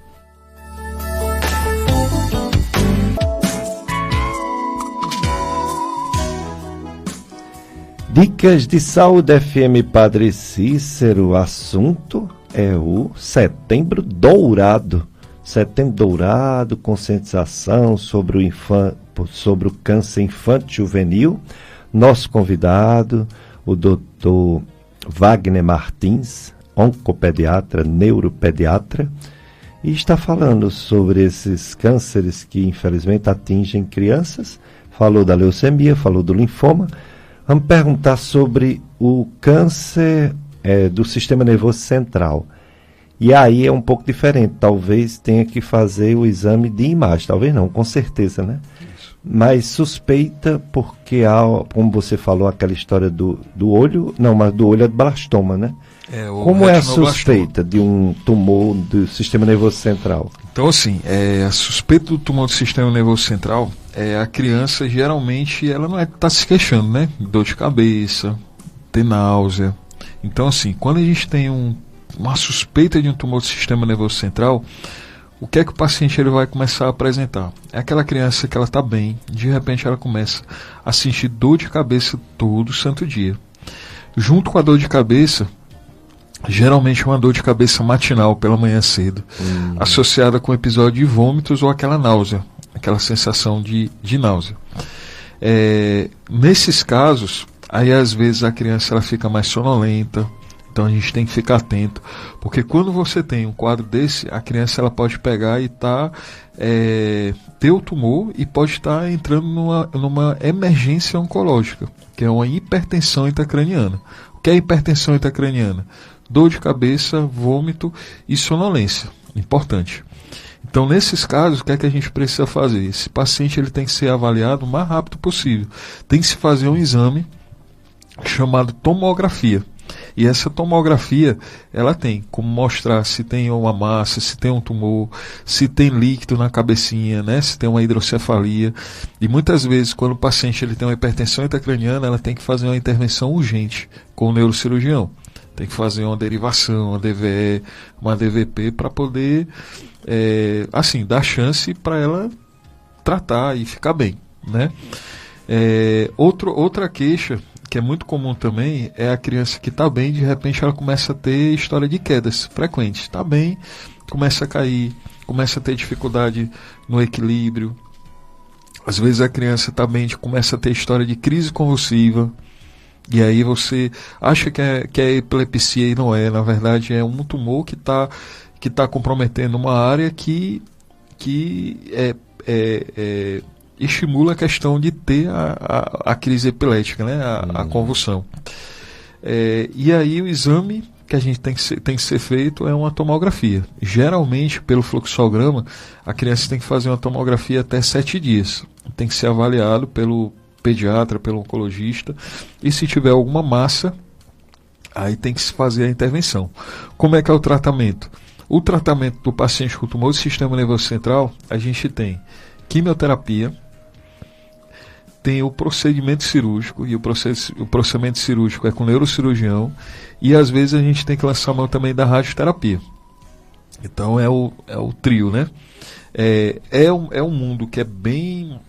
Dicas de Saúde FM Padre Cícero. O assunto é o Setembro Dourado. Setembro Dourado, conscientização sobre o câncer infantil juvenil. Nosso convidado, o Dr. Wagner Martins, oncopediatra, neuropediatra, e está falando sobre esses cânceres que infelizmente atingem crianças. Falou da leucemia, falou do linfoma. Vamos perguntar sobre o câncer do sistema nervoso central. E aí é um pouco diferente. Talvez tenha que fazer o exame de imagem. Talvez não, com certeza, né? Isso. Mas suspeita porque há, como você falou, aquela história do olho. Não, mas do olho é blastoma, né? Como é a suspeita de um tumor do sistema nervoso central? Então, assim, a suspeita do tumor do sistema nervoso central, a criança geralmente ela não está se queixando, né? Dor de cabeça, ter náusea. Então, assim, quando a gente tem uma suspeita de um tumor do sistema nervoso central, o que é que o paciente ele vai começar a apresentar? É aquela criança que ela está bem, de repente ela começa a sentir dor de cabeça todo santo dia. Junto com a dor de cabeça, geralmente uma dor de cabeça matinal pela manhã cedo, associada com episódio de vômitos ou aquela náusea, aquela sensação de náusea. Nesses casos, aí às vezes a criança ela fica mais sonolenta, então a gente tem que ficar atento, porque quando você tem um quadro desse, a criança ela pode pegar e ter o tumor e pode estar entrando numa emergência oncológica, que é uma hipertensão intracraniana. O que é hipertensão intracraniana? Dor de cabeça, vômito e sonolência. Importante. Então, nesses casos, o que é que a gente precisa fazer? Esse paciente ele tem que ser avaliado o mais rápido possível. Tem que se fazer um exame chamado tomografia. E essa tomografia, ela tem como mostrar se tem uma massa, se tem um tumor, se tem líquido na cabecinha, né? Se tem uma hidrocefalia. E muitas vezes, quando o paciente ele tem uma hipertensão intracraniana, ela tem que fazer uma intervenção urgente com o neurocirurgião. Tem que fazer uma derivação, uma DVE, uma DVP, para poder, dar chance para ela tratar e ficar bem, né? Outra queixa, que é muito comum também, é a criança que está bem, de repente ela começa a ter história de quedas frequentes. Está bem, começa a cair, começa a ter dificuldade no equilíbrio. Às vezes a criança está bem, começa a ter história de crise convulsiva. E aí você acha que é epilepsia e não é. Na verdade é um tumor que tá comprometendo uma área que estimula a questão de ter a crise epilética, né? A convulsão. E aí o exame que a gente tem que ser feito é uma tomografia. Geralmente, pelo fluxograma, a criança tem que fazer uma tomografia até 7 dias. Tem que ser avaliado pelo pediatra, pelo oncologista, e se tiver alguma massa, aí tem que se fazer a intervenção. Como é que é o tratamento? O tratamento do paciente com tumor do sistema nervoso central, a gente tem quimioterapia, tem o procedimento cirúrgico, e o procedimento cirúrgico é com neurocirurgião, e às vezes a gente tem que lançar a mão também da radioterapia. Então é o trio, né? É um mundo que é bem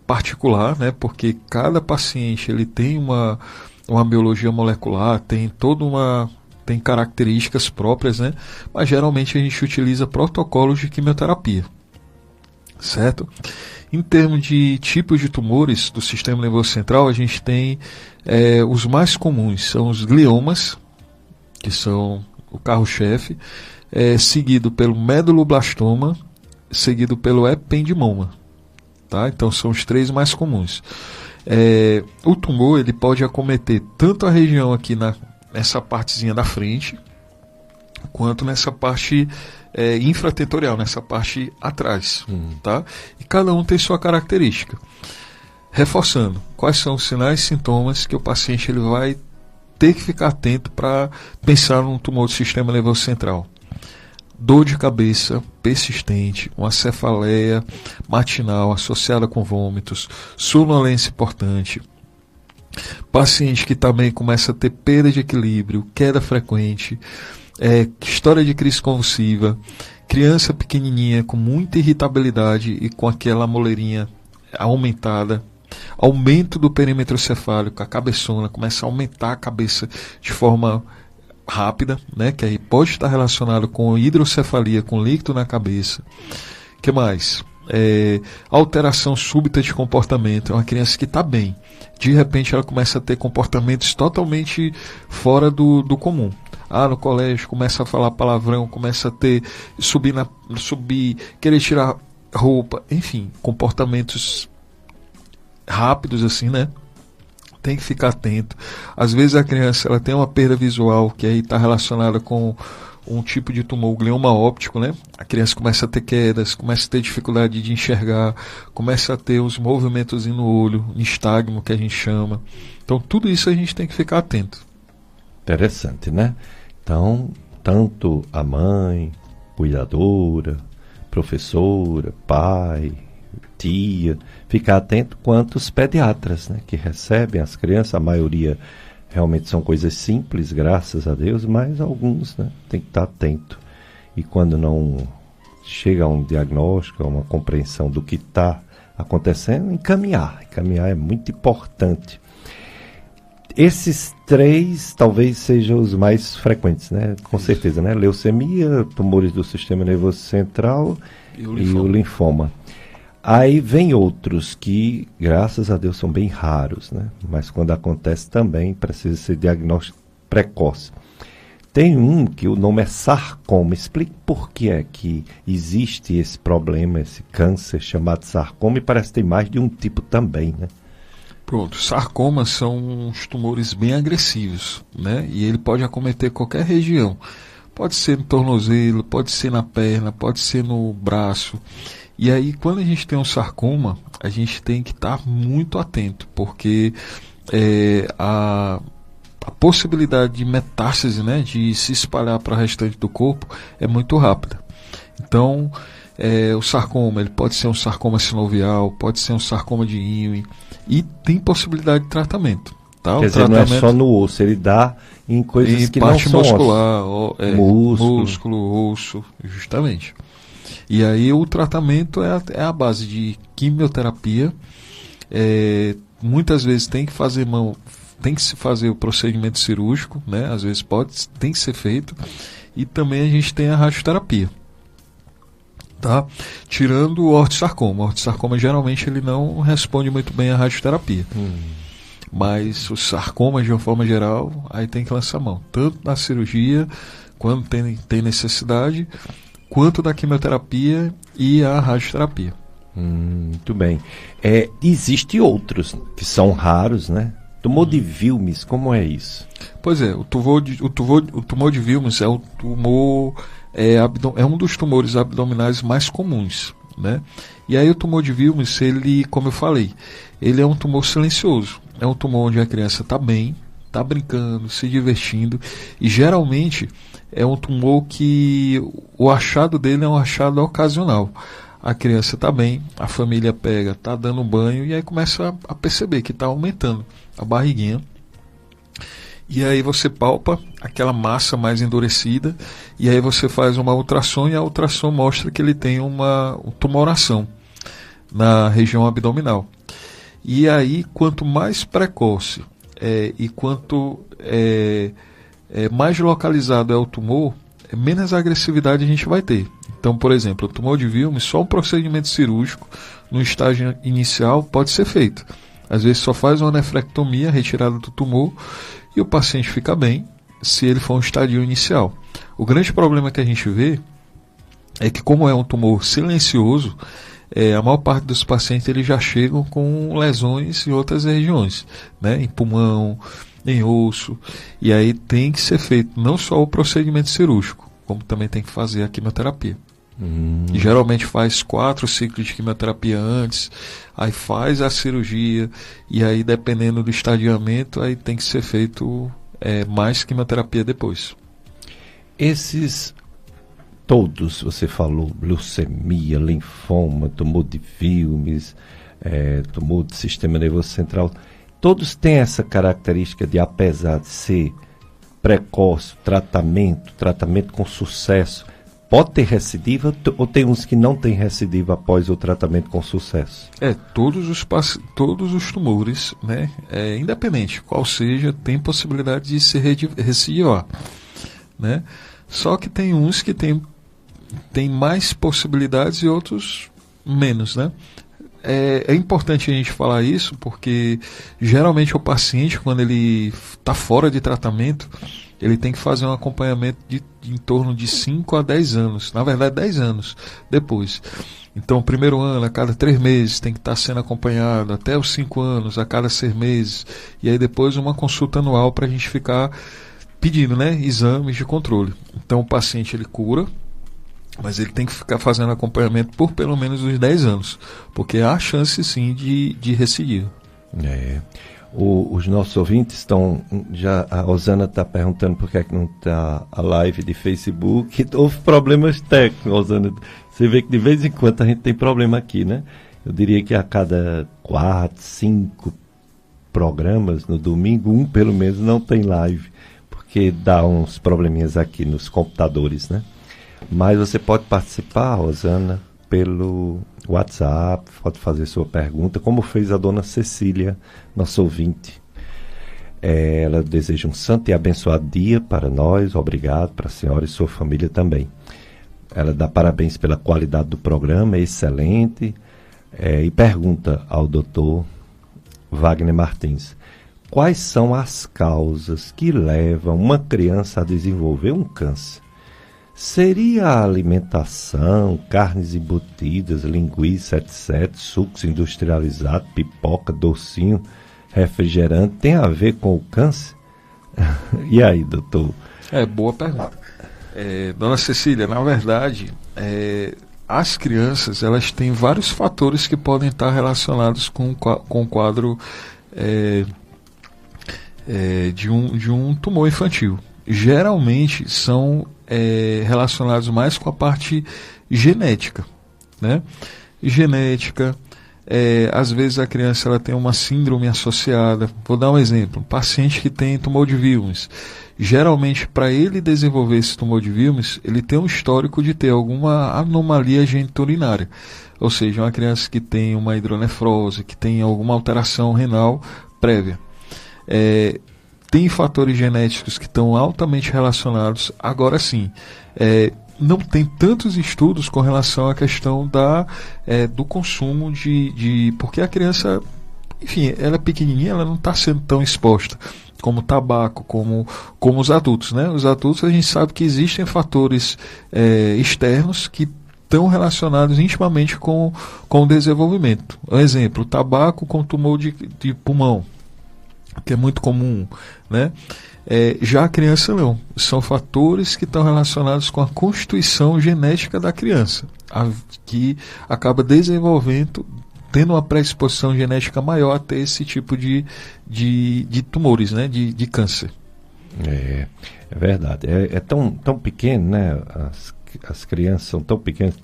particular, né? Porque cada paciente ele tem uma biologia molecular, tem características próprias, né? Mas geralmente a gente utiliza protocolos de quimioterapia, certo? Em termos de tipos de tumores do sistema nervoso central, a gente tem os mais comuns, são os gliomas, que são o carro-chefe, seguido pelo meduloblastoma, seguido pelo ependimoma. Tá? Então são os 3 mais comuns. O tumor ele pode acometer tanto a região aqui nessa partezinha da frente, quanto nessa parte infratentorial, nessa parte atrás. Tá? E cada um tem sua característica. Reforçando, quais são os sinais e sintomas que o paciente ele vai ter que ficar atento para pensar num tumor do sistema nervoso central? Dor de cabeça persistente, uma cefaleia matinal associada com vômitos, sonolência importante, paciente que também começa a ter perda de equilíbrio, queda frequente, história de crise convulsiva, criança pequenininha com muita irritabilidade e com aquela moleirinha aumentada, aumento do perímetro cefálico, a cabeçona, começa a aumentar a cabeça de forma rápida, né, que aí pode estar relacionado com hidrocefalia, com líquido na cabeça. O que mais? Alteração súbita de comportamento. É uma criança que está bem, de repente ela começa a ter comportamentos totalmente fora do comum. No colégio começa a falar palavrão, começa a subir, querer tirar roupa, enfim, comportamentos rápidos assim, né? Tem que ficar atento. Às vezes a criança ela tem uma perda visual, que aí está relacionada com um tipo de tumor, o glioma óptico, né? A criança começa a ter quedas, começa a ter dificuldade de enxergar, começa a ter os movimentos no olho, nistagmo, que a gente chama. Então tudo isso a gente tem que ficar atento. Interessante, né? Então, tanto a mãe, cuidadora, professora, pai, tia, ficar atento, quanto os pediatras, né, que recebem as crianças. A maioria realmente são coisas simples, graças a Deus, mas alguns, né, tem que estar atento. E quando não chega a um diagnóstico, a uma compreensão do que está acontecendo, encaminhar é muito importante. Esses 3 talvez sejam os mais frequentes, né? Com certeza, né? Leucemia, tumores do sistema nervoso central e o linfoma. Aí vem outros que, graças a Deus, são bem raros, né? Mas quando acontece também precisa ser diagnóstico precoce. Tem um que o nome é sarcoma. Explique por que é que existe esse problema, esse câncer chamado sarcoma, e parece que tem mais de um tipo também, né? Pronto, sarcomas são uns tumores bem agressivos, né? E ele pode acometer qualquer região. Pode ser no tornozelo, pode ser na perna, pode ser no braço. E aí, quando a gente tem um sarcoma, a gente tem que estar muito atento, porque a possibilidade de metástase, né, de se espalhar para o restante do corpo, é muito rápida. Então, o sarcoma, ele pode ser um sarcoma sinovial, pode ser um sarcoma de Ewing, e tem possibilidade de tratamento. Tá? Quer dizer, não é só no osso, ele dá em coisas que não são muscular, músculo, osso, justamente. E aí o tratamento é a base de quimioterapia. Muitas vezes tem que se fazer o procedimento cirúrgico, né? Às vezes tem que ser feito. E também a gente tem a radioterapia. Tá? Tirando o ortosarcoma. O ortosarcoma geralmente ele não responde muito bem à radioterapia. Mas os sarcomas, de uma forma geral, aí tem que lançar mão. Tanto na cirurgia, quando tem necessidade, quanto da quimioterapia e a radioterapia. Muito bem. Existem outros que são raros, né? Tumor de Wilms, como é isso? Pois é, o tumor de Wilms é o tumor... É um dos tumores abdominais mais comuns, né? E aí o tumor de Wilms, ele, como eu falei, ele é um tumor silencioso. É um tumor onde a criança está bem, está brincando, se divertindo, e geralmente é um tumor que o achado dele é um achado ocasional. A criança está bem, a família pega, está dando banho e aí começa a perceber que está aumentando a barriguinha. E aí você palpa aquela massa mais endurecida e aí você faz uma ultrassom e a ultrassom mostra que ele tem uma tumoração na região abdominal. E aí, quanto mais precoce e quanto mais localizado é o tumor, menos agressividade a gente vai ter. Então, por exemplo, o tumor de Wilms, só um procedimento cirúrgico no estágio inicial pode ser feito. Às vezes só faz uma nefrectomia, retirada do tumor, e o paciente fica bem se ele for um estágio inicial. O grande problema que a gente vê é que, como é um tumor silencioso, a maior parte dos pacientes eles já chegam com lesões em outras regiões, né? Em pulmão, em osso, e aí tem que ser feito não só o procedimento cirúrgico, como também tem que fazer a quimioterapia. E geralmente faz 4 ciclos de quimioterapia antes, aí faz a cirurgia, e aí dependendo do estadiamento, aí tem que ser feito mais quimioterapia depois. Esses todos, você falou, leucemia, linfoma, tumor de Wilms, tumor do sistema nervoso central, todos têm essa característica de, apesar de ser precoce, tratamento com sucesso, pode ter recidiva ou tem uns que não tem recidiva após o tratamento com sucesso? Todos os tumores, né, independente qual seja, tem possibilidade de se recidivar, né? Só que tem uns que tem mais possibilidades e outros menos, né? É importante a gente falar isso porque geralmente o paciente, quando ele está fora de tratamento, ele tem que fazer um acompanhamento em torno de 5 a 10 anos, na verdade 10 anos depois. Então, o primeiro ano, a cada 3 meses, tem que estar sendo acompanhado, até os 5 anos, a cada 6 meses, e aí depois uma consulta anual para a gente ficar pedindo, né, exames de controle. Então, o paciente ele cura, mas ele tem que ficar fazendo acompanhamento por pelo menos uns 10 anos, porque há chance sim de recidiva. Os nossos ouvintes estão, a Rosana está perguntando por que é que não está a live de Facebook. Houve problemas técnicos, Rosana. Você vê que de vez em quando a gente tem problema aqui, né? Eu diria que a cada 4, 5 programas no domingo, um pelo menos não tem live, porque dá uns probleminhas aqui nos computadores, né? Mas você pode participar, Rosana, pelo WhatsApp, pode fazer sua pergunta, como fez a dona Cecília, nossa ouvinte. Ela deseja um santo e abençoado dia para nós, obrigado para a senhora e sua família também. Ela dá parabéns pela qualidade do programa, é excelente, e pergunta ao doutor Wagner Martins: quais são as causas que levam uma criança a desenvolver um câncer? Seria a alimentação, carnes embutidas, linguiça, etc., sucos industrializados, pipoca, docinho, refrigerante, tem a ver com o câncer? E aí, doutor? Boa pergunta. Dona Cecília, na verdade, as crianças elas têm vários fatores que podem estar relacionados com o quadro de um tumor infantil. Geralmente são relacionados mais com a parte genética, né? Genética, às vezes a criança ela tem uma síndrome associada. Vou dar um exemplo: um paciente que tem tumor de Wilms, geralmente para ele desenvolver esse tumor de Wilms, ele tem um histórico de ter alguma anomalia geniturinária, ou seja, uma criança que tem uma hidronefrose, que tem alguma alteração renal prévia. Tem fatores genéticos que estão altamente relacionados. Agora sim, não tem tantos estudos com relação à questão do consumo porque a criança, enfim, ela é pequenininha, ela não está sendo tão exposta como o tabaco, como os adultos, né? Os adultos, a gente sabe que existem fatores externos que estão relacionados intimamente com o desenvolvimento. Um exemplo: o tabaco com tumor de pulmão, que é muito comum, né? Já a criança não. São fatores que estão relacionados com a constituição genética da criança, que acaba desenvolvendo tendo uma predisposição genética maior a ter esse tipo de tumores, né, de câncer. É verdade. É tão pequeno, né? As crianças são tão pequenas,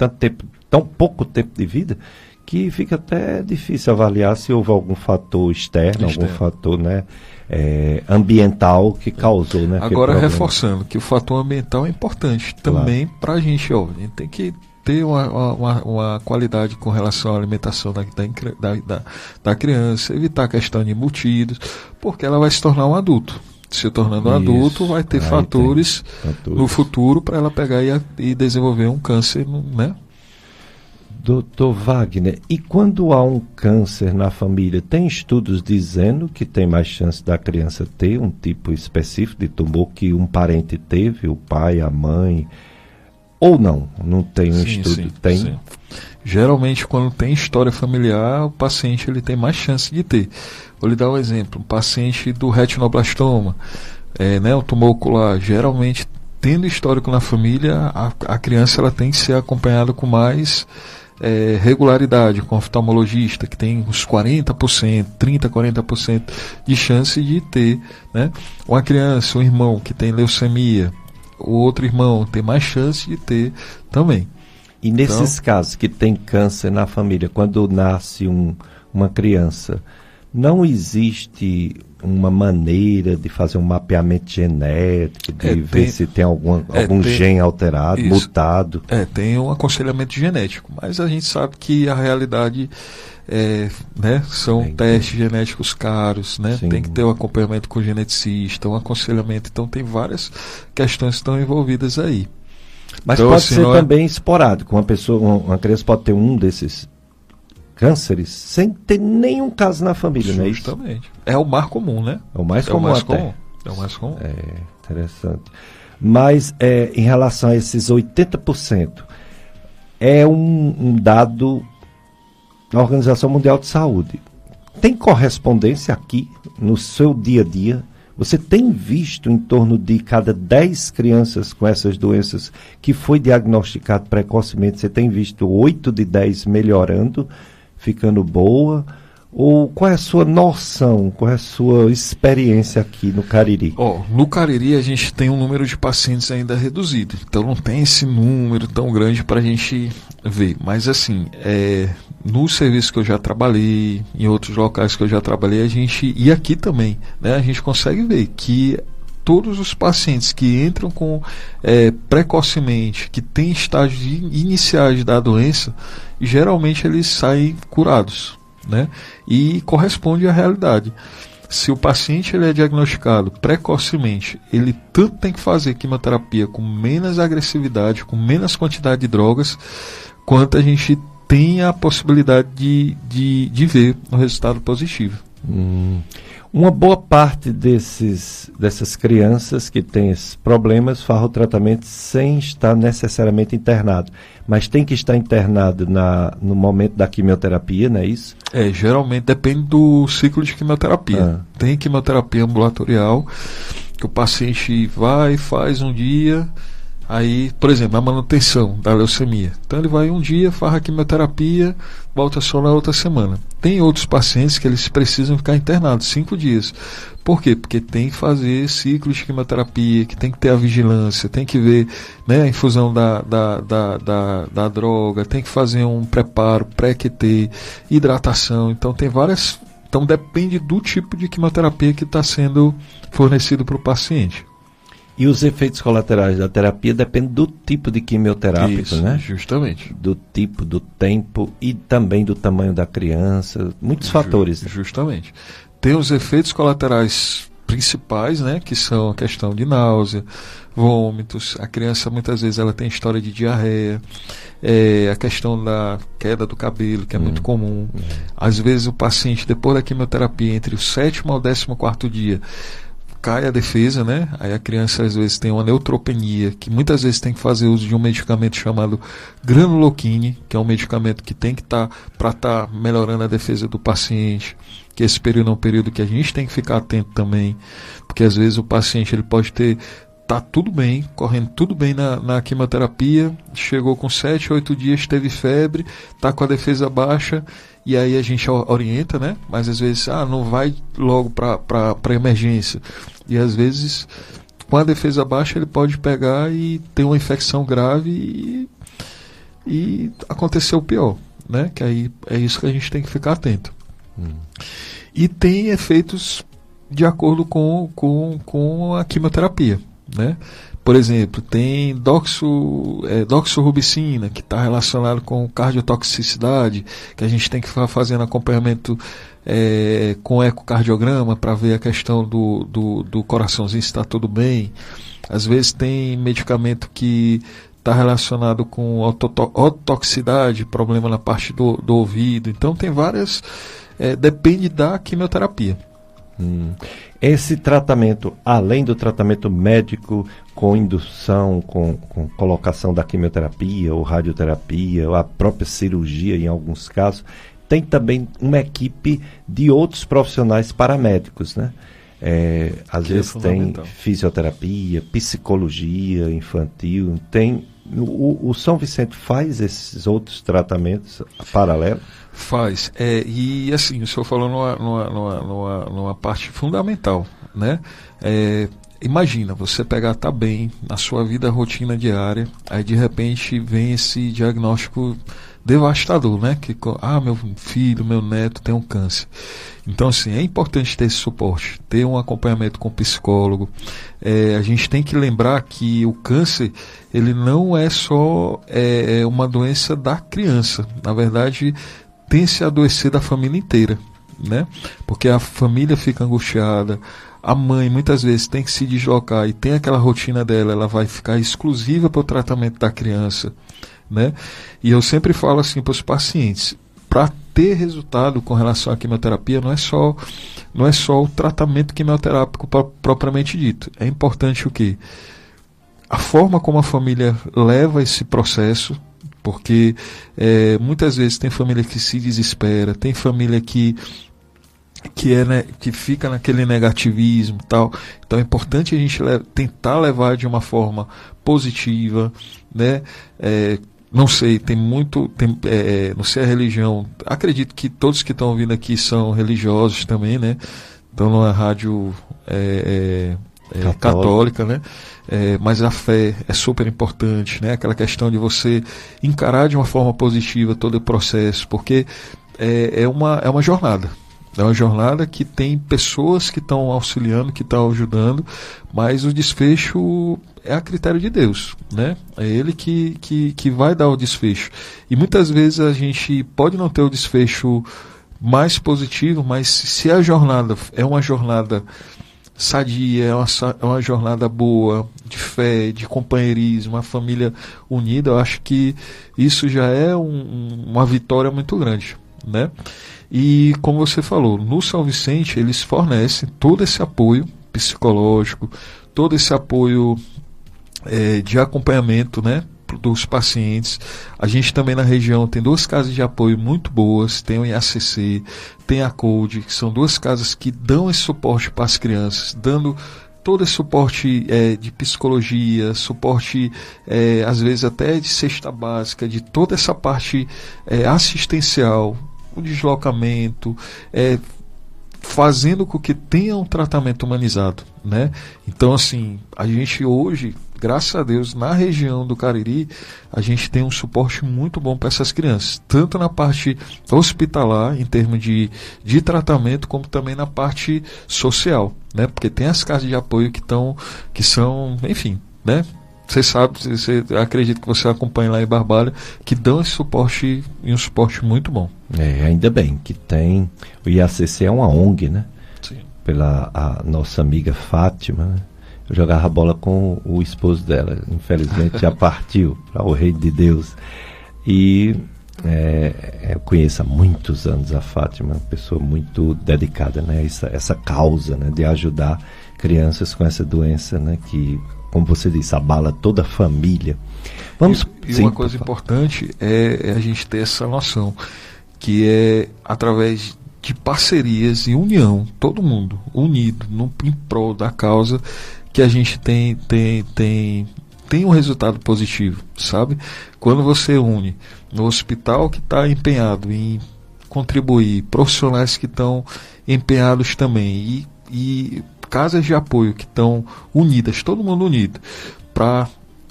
tão pouco tempo de vida, que fica até difícil avaliar se houve algum fator externo. Algum fator, né, ambiental que causou, né? Agora, reforçando que o fator ambiental é importante também para a gente tem que ter uma qualidade com relação à alimentação da criança, evitar a questão de embutidos, porque ela vai se tornar um adulto. Se tornando um adulto, vai ter fatores no futuro para ela pegar e desenvolver um câncer, né? Doutor Wagner, e quando há um câncer na família, tem estudos dizendo que tem mais chance da criança ter um tipo específico de tumor que um parente teve, o pai, a mãe, ou não? Não tem um estudo? Sim, tem? Sim. Geralmente, quando tem história familiar, o paciente ele tem mais chance de ter. Vou lhe dar um exemplo. Um paciente do retinoblastoma, né, o tumor ocular, geralmente, tendo histórico na família, a criança ela tem que ser acompanhada com mais regularidade, com oftalmologista, que tem uns 40%, 30%, 40% de chance de ter, né? Uma criança, um irmão que tem leucemia, o outro irmão tem mais chance de ter também. E nesses casos que tem câncer na família, quando nasce uma criança, não existe uma maneira de fazer um mapeamento genético, de ver se tem algum gene alterado, mutado? Tem um aconselhamento genético, mas a gente sabe que a realidade né, são testes genéticos caros, né? Tem que ter um acompanhamento com o geneticista, um aconselhamento, então tem várias questões que estão envolvidas aí. Mas então, pode ser também esporádico. Uma criança pode ter um desses cânceres sem ter nenhum caso na família, não é isso? Justamente. É o mais comum, né? É o mais comum até. É o mais comum. Interessante. Mas em relação a esses 80%, é um dado da Organização Mundial de Saúde. Tem correspondência aqui no seu dia a dia? Você tem visto em torno de cada 10 crianças com essas doenças que foi diagnosticado precocemente, você tem visto 8 de 10 melhorando, ficando boa? Ou qual é a sua noção, qual é a sua experiência aqui no Cariri? No Cariri a gente tem um número de pacientes ainda reduzido, então não tem esse número tão grande para a gente ver. Mas assim, no serviço que eu já trabalhei, em outros locais que eu já trabalhei, e aqui também, né, a gente consegue ver que todos os pacientes que entram precocemente, que têm estágios iniciais da doença, geralmente eles saem curados, né? E corresponde à realidade. Se o paciente ele é diagnosticado precocemente, ele tanto tem que fazer quimioterapia com menos agressividade, com menos quantidade de drogas, quanto a gente tem a possibilidade de ver um resultado positivo. Uma boa parte dessas crianças que têm esses problemas faz o tratamento sem estar necessariamente internado, mas tem que estar internado no momento da quimioterapia, não é isso? Geralmente depende do ciclo de quimioterapia. Tem quimioterapia ambulatorial, que o paciente vai, faz um dia, aí, por exemplo, a manutenção da leucemia. Então ele vai um dia, faz a quimioterapia, volta só na outra semana. Tem outros pacientes que eles precisam ficar internados 5 dias. Por quê? Porque tem que fazer ciclo de quimioterapia, que tem que ter a vigilância, tem que ver, né, a infusão da droga, tem que fazer um preparo pré-QT, hidratação. Então tem várias. Então depende do tipo de quimioterapia que está sendo fornecido para o paciente. E os efeitos colaterais da terapia dependem do tipo de quimioterápico, isso, né? Justamente. Do tipo, do tempo e também do tamanho da criança, muitos fatores. Justamente. Tem os efeitos colaterais principais, né? Que são a questão de náusea, vômitos. A criança muitas vezes ela tem história de diarreia, a questão da queda do cabelo, que é muito comum. Às vezes o paciente, depois da quimioterapia, entre o 7º ao 14º dia, cai a defesa, né? Aí a criança às vezes tem uma neutropenia, que muitas vezes tem que fazer uso de um medicamento chamado granuloquine, que é um medicamento que tem que estar para estar melhorando a defesa do paciente, que esse período é um período que a gente tem que ficar atento também, porque às vezes o paciente ele pode ter tá tudo bem, correndo tudo bem na quimioterapia, chegou com 7, 8 dias, teve febre, tá com a defesa baixa, e aí a gente orienta, né? Mas às vezes, não vai logo para emergência. E às vezes, com a defesa baixa, ele pode pegar e ter uma infecção grave e acontecer o pior, né? Que aí é isso que a gente tem que ficar atento. E tem efeitos de acordo com a quimioterapia, né? Por exemplo, tem doxorubicina, que está relacionado com cardiotoxicidade, que a gente tem que ficar fazendo acompanhamento com ecocardiograma para ver a questão do coraçãozinho se está tudo bem. Às vezes tem medicamento que está relacionado com ototoxicidade, problema na parte do ouvido. Então tem várias... depende da quimioterapia. Esse tratamento, além do tratamento médico com indução, com colocação da quimioterapia ou radioterapia, ou a própria cirurgia em alguns casos, tem também uma equipe de outros profissionais paramédicos, né? Às vezes tem fisioterapia, psicologia infantil, tem... O São Vicente faz esses outros tratamentos paralelos? Faz. E assim, o senhor falou numa parte fundamental, né? Imagina, você tá bem na sua vida, rotina diária, aí de repente vem esse diagnóstico devastador, né? Que, meu filho, meu neto tem um câncer. Então, assim, é importante ter esse suporte, ter um acompanhamento com o psicólogo. A gente tem que lembrar que o câncer, ele não é só uma doença da criança. Na verdade, tem-se a adoecer da família inteira, né? Porque a família fica angustiada, a mãe muitas vezes tem que se deslocar e tem aquela rotina dela, ela vai ficar exclusiva para o tratamento da criança, né? E eu sempre falo assim para os pacientes, para ter resultado com relação à quimioterapia, não é só o tratamento quimioterápico propriamente dito. É importante o quê? A forma como a família leva esse processo, porque muitas vezes tem família que se desespera, tem família que fica naquele negativismo e tal. Então é importante a gente tentar levar de uma forma positiva, né? Não sei, não sei a religião, acredito que todos que estão ouvindo aqui são religiosos também, né? Estão numa rádio católica, né? Mas a fé é super importante, né? Aquela questão de você encarar de uma forma positiva todo o processo, porque é uma jornada. É uma jornada que tem pessoas que estão auxiliando, que estão ajudando, mas o desfecho é a critério de Deus, né? É Ele que vai dar o desfecho. E muitas vezes a gente pode não ter o desfecho mais positivo, mas se a jornada é uma jornada sadia, é uma jornada boa, de fé, de companheirismo, uma família unida, eu acho que isso já é uma vitória muito grande, né? E como você falou, no São Vicente eles fornecem todo esse apoio psicológico, todo esse apoio de acompanhamento, né, dos pacientes. A gente também na região tem 2 casas de apoio muito boas, tem o IACC, tem a CODE, que são 2 casas que dão esse suporte para as crianças, dando todo esse suporte de psicologia, suporte às vezes até de cesta básica, de toda essa parte assistencial, o deslocamento, fazendo com que tenha um tratamento humanizado, né? Então, assim, a gente hoje, graças a Deus, na região do Cariri, a gente tem um suporte muito bom para essas crianças, tanto na parte hospitalar, em termos de tratamento, como também na parte social, né? Porque tem as casas de apoio que são, enfim, né? Você sabe, acredito que você acompanha lá em Barbalha, que dão esse suporte, e um suporte muito bom. Ainda bem que tem. O IACC é uma ONG, né? Sim. Pela a nossa amiga Fátima, né? Eu jogava bola com o esposo dela, infelizmente já partiu para o reino de Deus. E eu conheço há muitos anos a Fátima, uma pessoa muito dedicada, né? Essa causa, né? De ajudar crianças com essa doença, né? Que, como você disse, abala toda a família. E uma coisa importante é a gente ter essa noção, que é através de parcerias e união, todo mundo unido em prol da causa, que a gente tem um resultado positivo, sabe? Quando você une no hospital que está empenhado em contribuir, profissionais que estão empenhados também e casas de apoio que estão unidas, todo mundo unido,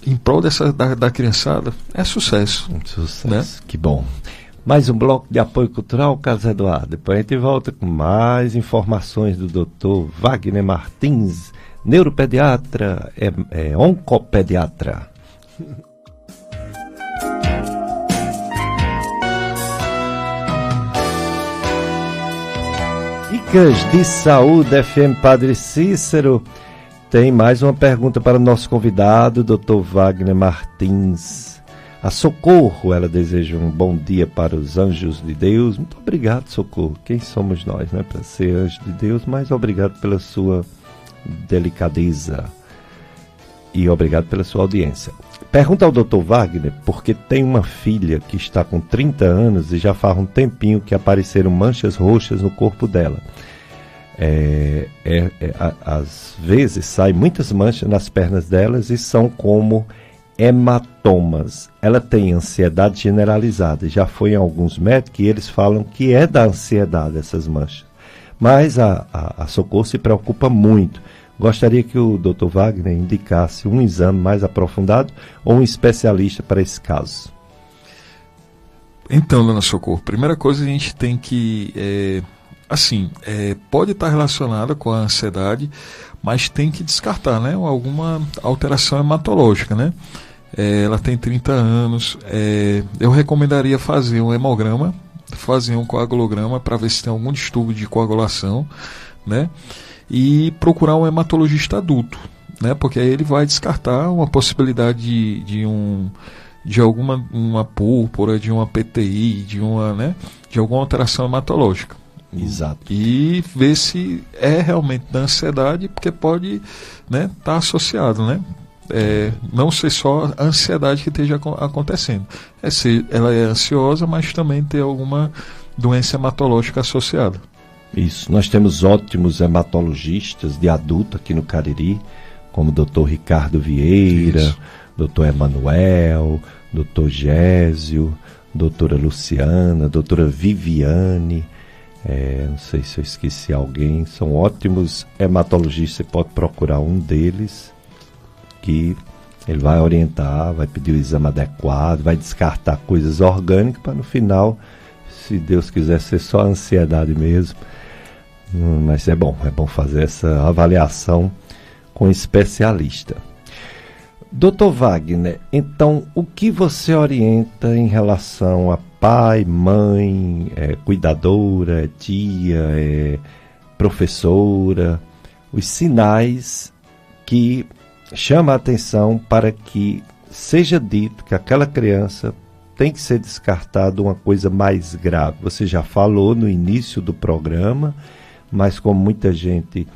em prol da criançada, é sucesso. Sucesso, né? Que bom. Mais um bloco de apoio cultural, Carlos Eduardo. Depois a gente volta com mais informações do Dr. Wagner Martins, neuropediatra, oncopediatra. Dicas de Saúde FM Padre Cícero. Tem mais uma pergunta para o nosso convidado, Dr. Wagner Martins. A Socorro, ela deseja um bom dia para os anjos de Deus. Muito obrigado, Socorro. Quem somos nós, né, para ser anjo de Deus? Mas obrigado pela sua delicadeza e obrigado pela sua audiência. Pergunta ao Dr. Wagner, porque tem uma filha que está com 30 anos e já faz um tempinho que apareceram manchas roxas no corpo dela. Às vezes saem muitas manchas nas pernas delas e são como hematomas. Ela tem ansiedade generalizada. Já foi em alguns médicos e eles falam que é da ansiedade essas manchas. Mas a Socorro se preocupa muito. Gostaria que o Dr. Wagner indicasse um exame mais aprofundado ou um especialista para esse caso. Então, dona Socorro, primeira coisa a gente tem que... pode estar relacionada com a ansiedade, mas tem que descartar, né? Alguma alteração hematológica, né? Ela tem 30 anos, eu recomendaria fazer um hemograma, fazer um coagulograma para ver se tem algum distúrbio de coagulação, né? E procurar um hematologista adulto, né? Porque aí ele vai descartar uma possibilidade de alguma uma púrpura, de uma PTI, de alguma alteração hematológica. Exato. E ver se é realmente da ansiedade, porque pode estar associado, né? Não ser só a ansiedade que esteja acontecendo. Ela é ansiosa, mas também tem alguma doença hematológica associada. Isso, nós temos ótimos hematologistas de adulto aqui no Cariri, como o Dr. Ricardo Vieira, Dr. Emanuel, Dr. Gésio, doutora Luciana, doutora Viviane, não sei se eu esqueci alguém, são ótimos hematologistas, você pode procurar um deles, que ele vai orientar, vai pedir o exame adequado, vai descartar coisas orgânicas para no final, se Deus quiser, ser só ansiedade mesmo. Mas é bom fazer essa avaliação com especialista. Dr. Wagner, então o que você orienta em relação a pai, mãe, cuidadora, tia, professora, os sinais que chamam a atenção para que seja dito que aquela criança tem que ser descartada uma coisa mais grave? Você já falou no início do programa, mas como muita gente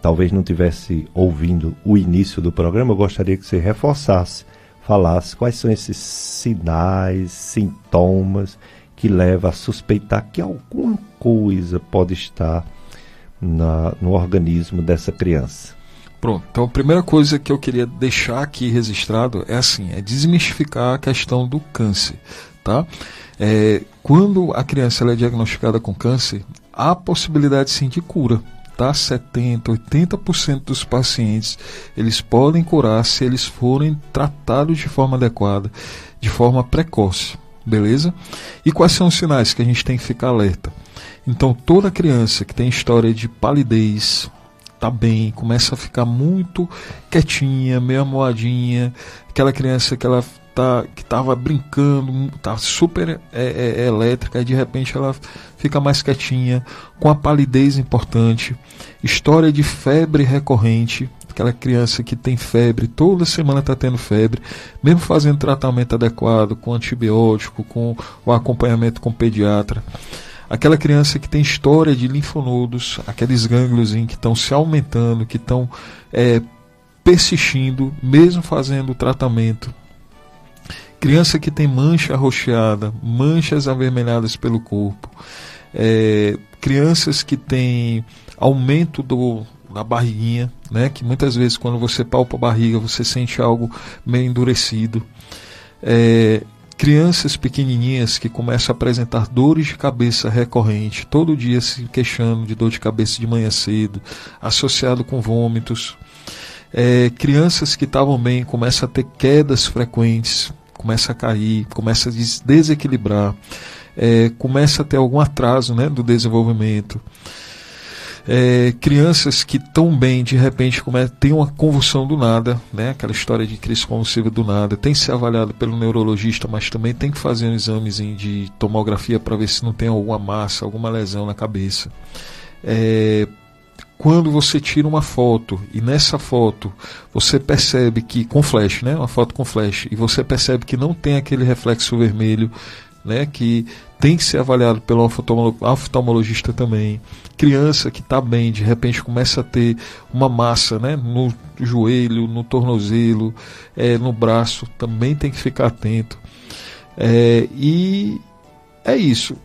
talvez não tivesse ouvindo o início do programa, eu gostaria que você reforçasse, falasse quais são esses sinais, sintomas que levam a suspeitar que alguma coisa pode estar no organismo dessa criança. Pronto, então a primeira coisa que eu queria deixar aqui registrado é desmistificar a questão do câncer, tá? Quando a criança ela é diagnosticada com câncer, há possibilidade sim de cura, tá? 70%, 80% dos pacientes eles podem curar se eles forem tratados de forma adequada, de forma precoce, beleza? E quais são os sinais que a gente tem que ficar alerta? Então toda criança que tem história de palidez, tá bem, começa a ficar muito quietinha, meio amoadinha, aquela criança que ela que estava brincando, tá super elétrica, e de repente ela fica mais quietinha, com a palidez importante, história de febre recorrente, aquela criança que tem febre, toda semana está tendo febre, mesmo fazendo tratamento adequado, com antibiótico, com o acompanhamento com o pediatra. Aquela criança que tem história de linfonodos, aqueles gânglios que estão se aumentando, que estão persistindo, mesmo fazendo o tratamento. Criança que tem mancha arroxeada, manchas avermelhadas pelo corpo. Crianças que têm aumento da barriguinha, né? Que muitas vezes quando você palpa a barriga você sente algo meio endurecido. Crianças pequenininhas que começam a apresentar dores de cabeça recorrente, todo dia se queixando de dor de cabeça de manhã cedo, associado com vômitos. Crianças que estavam bem começam a ter quedas frequentes, começam a cair, começam a desequilibrar, começa a ter algum atraso, né, do desenvolvimento. Crianças que estão bem, de repente tem uma convulsão do nada, né? Aquela história de crise convulsiva do nada, tem que ser avaliado pelo neurologista, mas também tem que fazer um examezinho de tomografia para ver se não tem alguma massa, alguma lesão na cabeça. Quando você tira uma foto e nessa foto você percebe que, com flash, né? Uma foto com flash, e você percebe que não tem aquele reflexo vermelho, né, que tem que ser avaliado pelo oftalmologista também. Criança que está bem, de repente começa a ter uma massa, né, no joelho, no tornozelo, no braço, também tem que ficar atento. E é isso.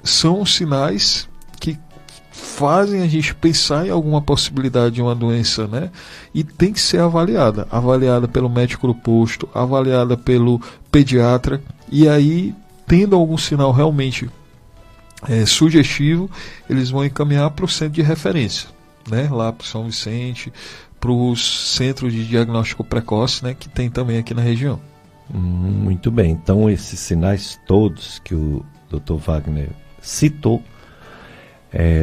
São sinais que fazem a gente pensar em alguma possibilidade de uma doença, né? E tem que ser avaliada pelo médico do posto, avaliada pelo pediatra, e aí, tendo algum sinal realmente sugestivo, eles vão encaminhar para o centro de referência, né? Lá para São Vicente, para os centros de diagnóstico precoce, né? Que tem também aqui na região. Muito bem, então esses sinais todos que o Dr. Wagner citou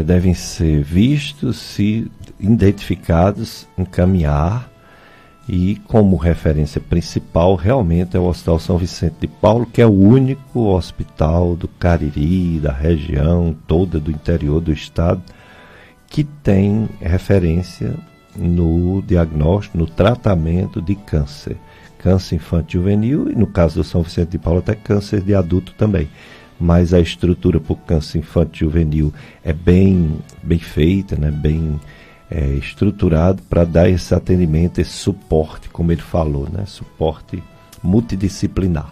devem ser vistos e identificados, encaminhar, e como referência principal realmente é o Hospital São Vicente de Paulo, que é o único hospital do Cariri, da região toda do interior do estado, que tem referência no diagnóstico, no tratamento de câncer infantil juvenil, e no caso do São Vicente de Paulo até câncer de adulto também. Mas a estrutura para o câncer infantil juvenil é bem feita, né? Bem estruturado para dar esse atendimento, esse suporte, como ele falou, né? Suporte multidisciplinar.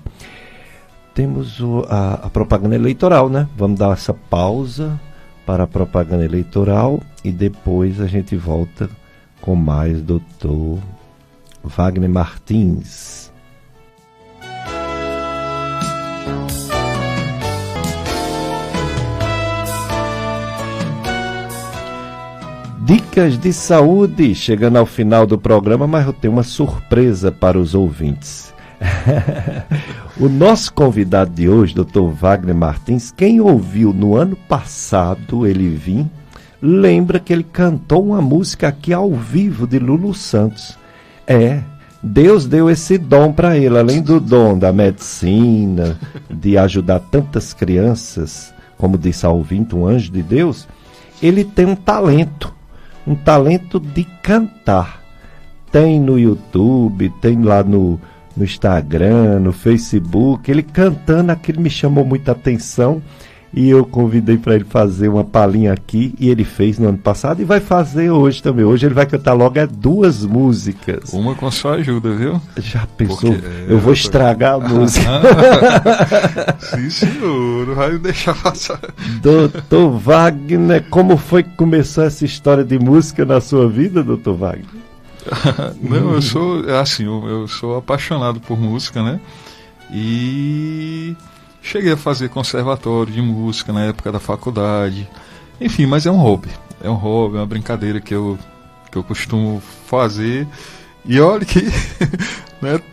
Temos a propaganda eleitoral, né? Vamos dar essa pausa para a propaganda eleitoral e depois a gente volta com mais Dr. Wagner Martins. Dicas de saúde, chegando ao final do programa, mas eu tenho uma surpresa para os ouvintes. O nosso convidado de hoje, Dr. Wagner Martins, quem ouviu no ano passado ele vir, lembra que ele cantou uma música aqui ao vivo de Lulu Santos. Deus deu esse dom para ele, além do dom da medicina, de ajudar tantas crianças, como disse a ouvinte, um anjo de Deus, ele tem um talento de cantar. Tem no YouTube, tem lá no Instagram, no Facebook, ele cantando, aquilo me chamou muita atenção e eu convidei para ele fazer uma palhinha aqui, e ele fez no ano passado e vai fazer hoje também. Hoje ele vai cantar logo 2 músicas. Uma com sua ajuda, viu? Já pensou? Eu vou estragar a música. Sim, senhor, não vai deixar passar. Dr. Wagner, como foi que começou essa história de música na sua vida, Dr. Wagner? Não, eu sou apaixonado por música, né? E cheguei a fazer conservatório de música na época da faculdade. Enfim, mas é um hobby, é uma brincadeira que eu costumo fazer. E olha que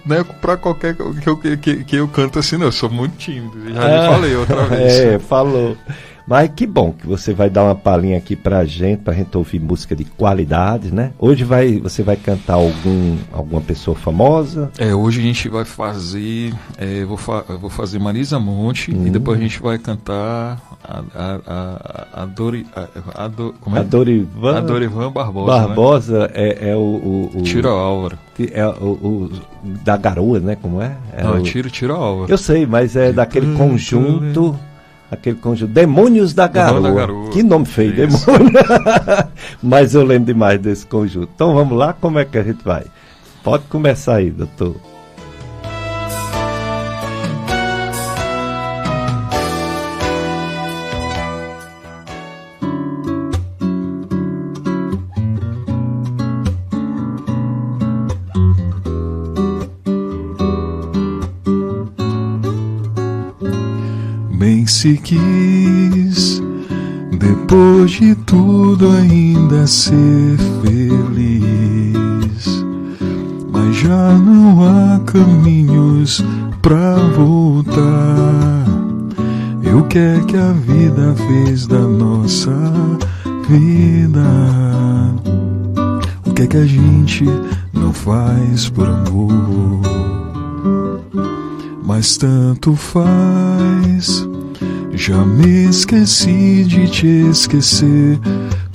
não é pra qualquer que eu canto assim, não. Eu sou muito tímido, já lhe falei outra vez. Falou. Mas que bom que você vai dar uma palhinha aqui pra gente ouvir música de qualidade, né? Hoje você vai cantar alguma pessoa famosa? Hoje a gente vai fazer, eu vou fazer Marisa Monte, e depois a gente vai cantar a Dorivan Barbosa. Barbosa, né? É o Tiro Álvaro. É o da Garoa, né? Como é? Tiro Álvaro. Eu sei, mas é daquele conjunto... Aquele conjunto, Demônios da Garoa. Que nome feio, Demônio. Mas eu lembro demais desse conjunto. Então vamos lá, como é que a gente vai? Pode começar aí, doutor. se quis, depois de tudo ainda ser feliz, mas já não há caminhos pra voltar. E o que é que a vida fez da nossa vida? O que é que a gente não faz por amor? Mas tanto faz, já me esqueci de te esquecer,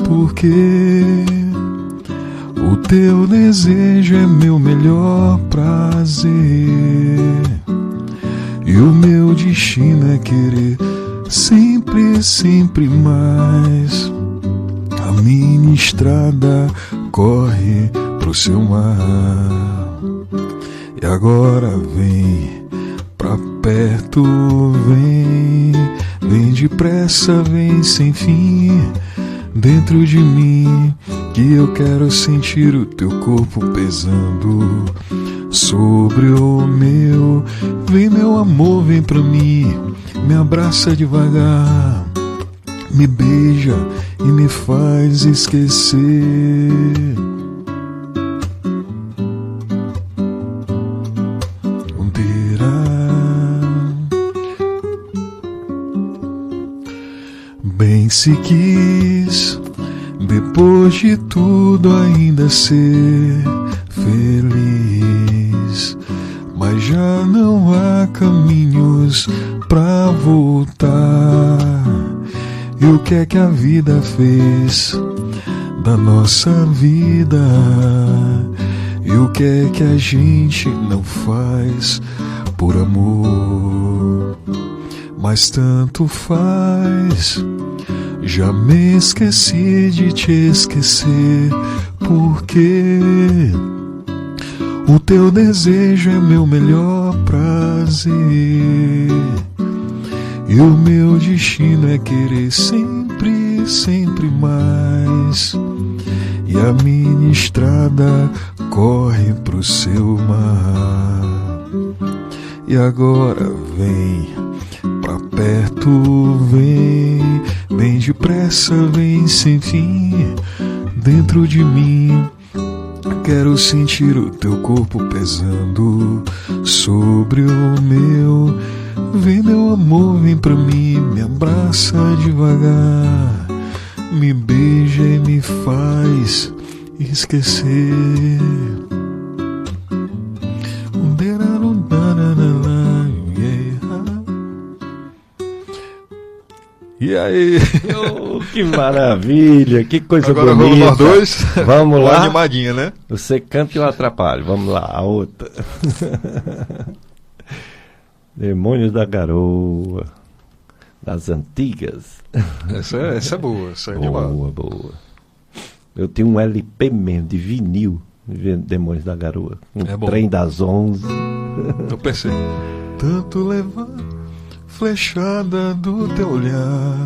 porque o teu desejo é meu melhor prazer, e o meu destino é querer sempre, sempre mais. A minha estrada corre pro seu mar, e agora vem pra perto, vem depressa, vem sem fim dentro de mim, que eu quero sentir o teu corpo pesando sobre o meu. Vem meu amor, vem pra mim, me abraça devagar, me beija e me faz esquecer. Bem se quis, depois de tudo ainda ser feliz, mas já não há caminhos pra voltar. E o que é que a vida fez da nossa vida? E o que é que a gente não faz por amor? Mas tanto faz, já me esqueci de te esquecer, porque o teu desejo é meu melhor prazer, e o meu destino é querer sempre, sempre mais. E a minha estrada corre pro seu mar, e agora vem pra perto, vem depressa, vem sem fim dentro de mim. Quero sentir o teu corpo pesando sobre o meu. Vem meu amor, vem pra mim, me abraça devagar, me beija e me faz esquecer. E aí? Oh, que maravilha, que coisa agora bonita. Agora vamos nós dois. Vamos lá. Animadinha, né? Você canta e eu atrapalho. Vamos lá, a outra. Demônios da Garoa, das antigas. Essa é boa, essa é boa, animada. boa. Eu tenho um LP mesmo, de vinil, de Demônios da Garoa. Trem das 11. Eu pensei. Tanto levar flechada do teu olhar,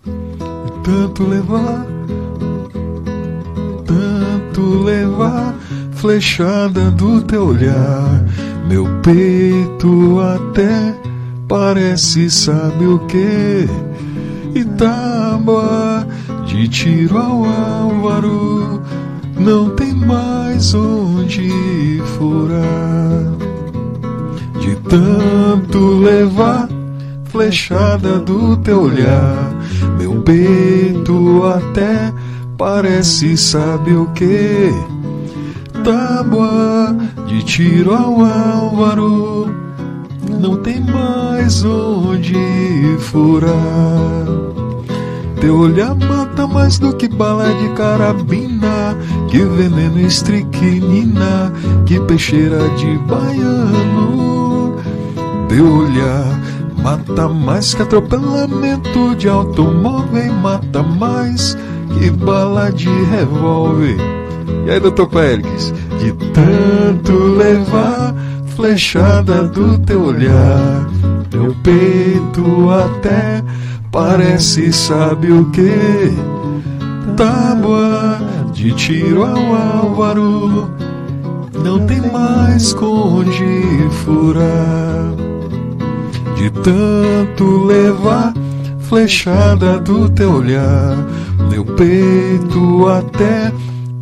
e tanto levar flechada do teu olhar, meu peito até parece, sabe o que? E tábua de tiro ao álvaro, não tem mais onde furar. De tanto levar flechada do teu olhar, meu peito até parece, sabe o que? Tábua de tiro ao álvaro, não tem mais onde furar. Teu olhar mata mais do que bala de carabina, que veneno estricnina, que peixeira de baiano. Teu olhar mata mais que atropelamento de automóvel, mata mais que bala de revólver. E aí, doutor Pérez? De tanto levar flechada do teu olhar, meu peito até parece, sabe o que? Tábua de tiro ao álvaro, não tem mais onde furar. De tanto levar flechada do teu olhar, meu peito até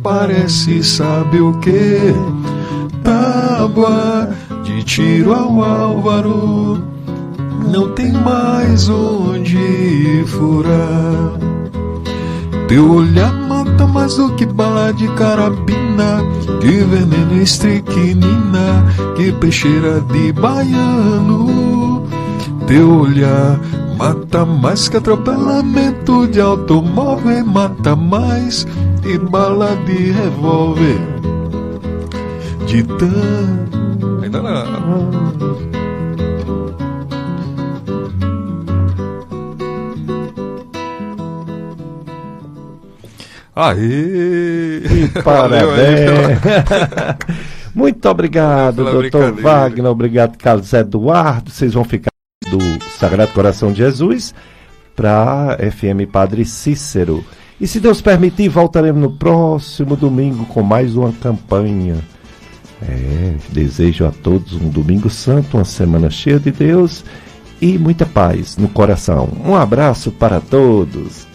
parece, sabe o que? Tábua de tiro ao álvaro, não tem mais onde furar. Teu olhar mata mais do que bala de carabina, que veneno estricnina, que peixeira de baiano. Teu olhar mata mais que atropelamento de automóvel, mata mais que bala de revólver. De tanto... Ainda não. Aê! Parabéns! Muito obrigado, doutor Wagner. Obrigado, Carlos Eduardo. Vocês vão ficar do Sagrado Coração de Jesus para FM Padre Cícero. E se Deus permitir, voltaremos no próximo domingo com mais uma campanha. Desejo a todos um domingo santo, uma semana cheia de Deus e muita paz no coração. Um abraço para todos.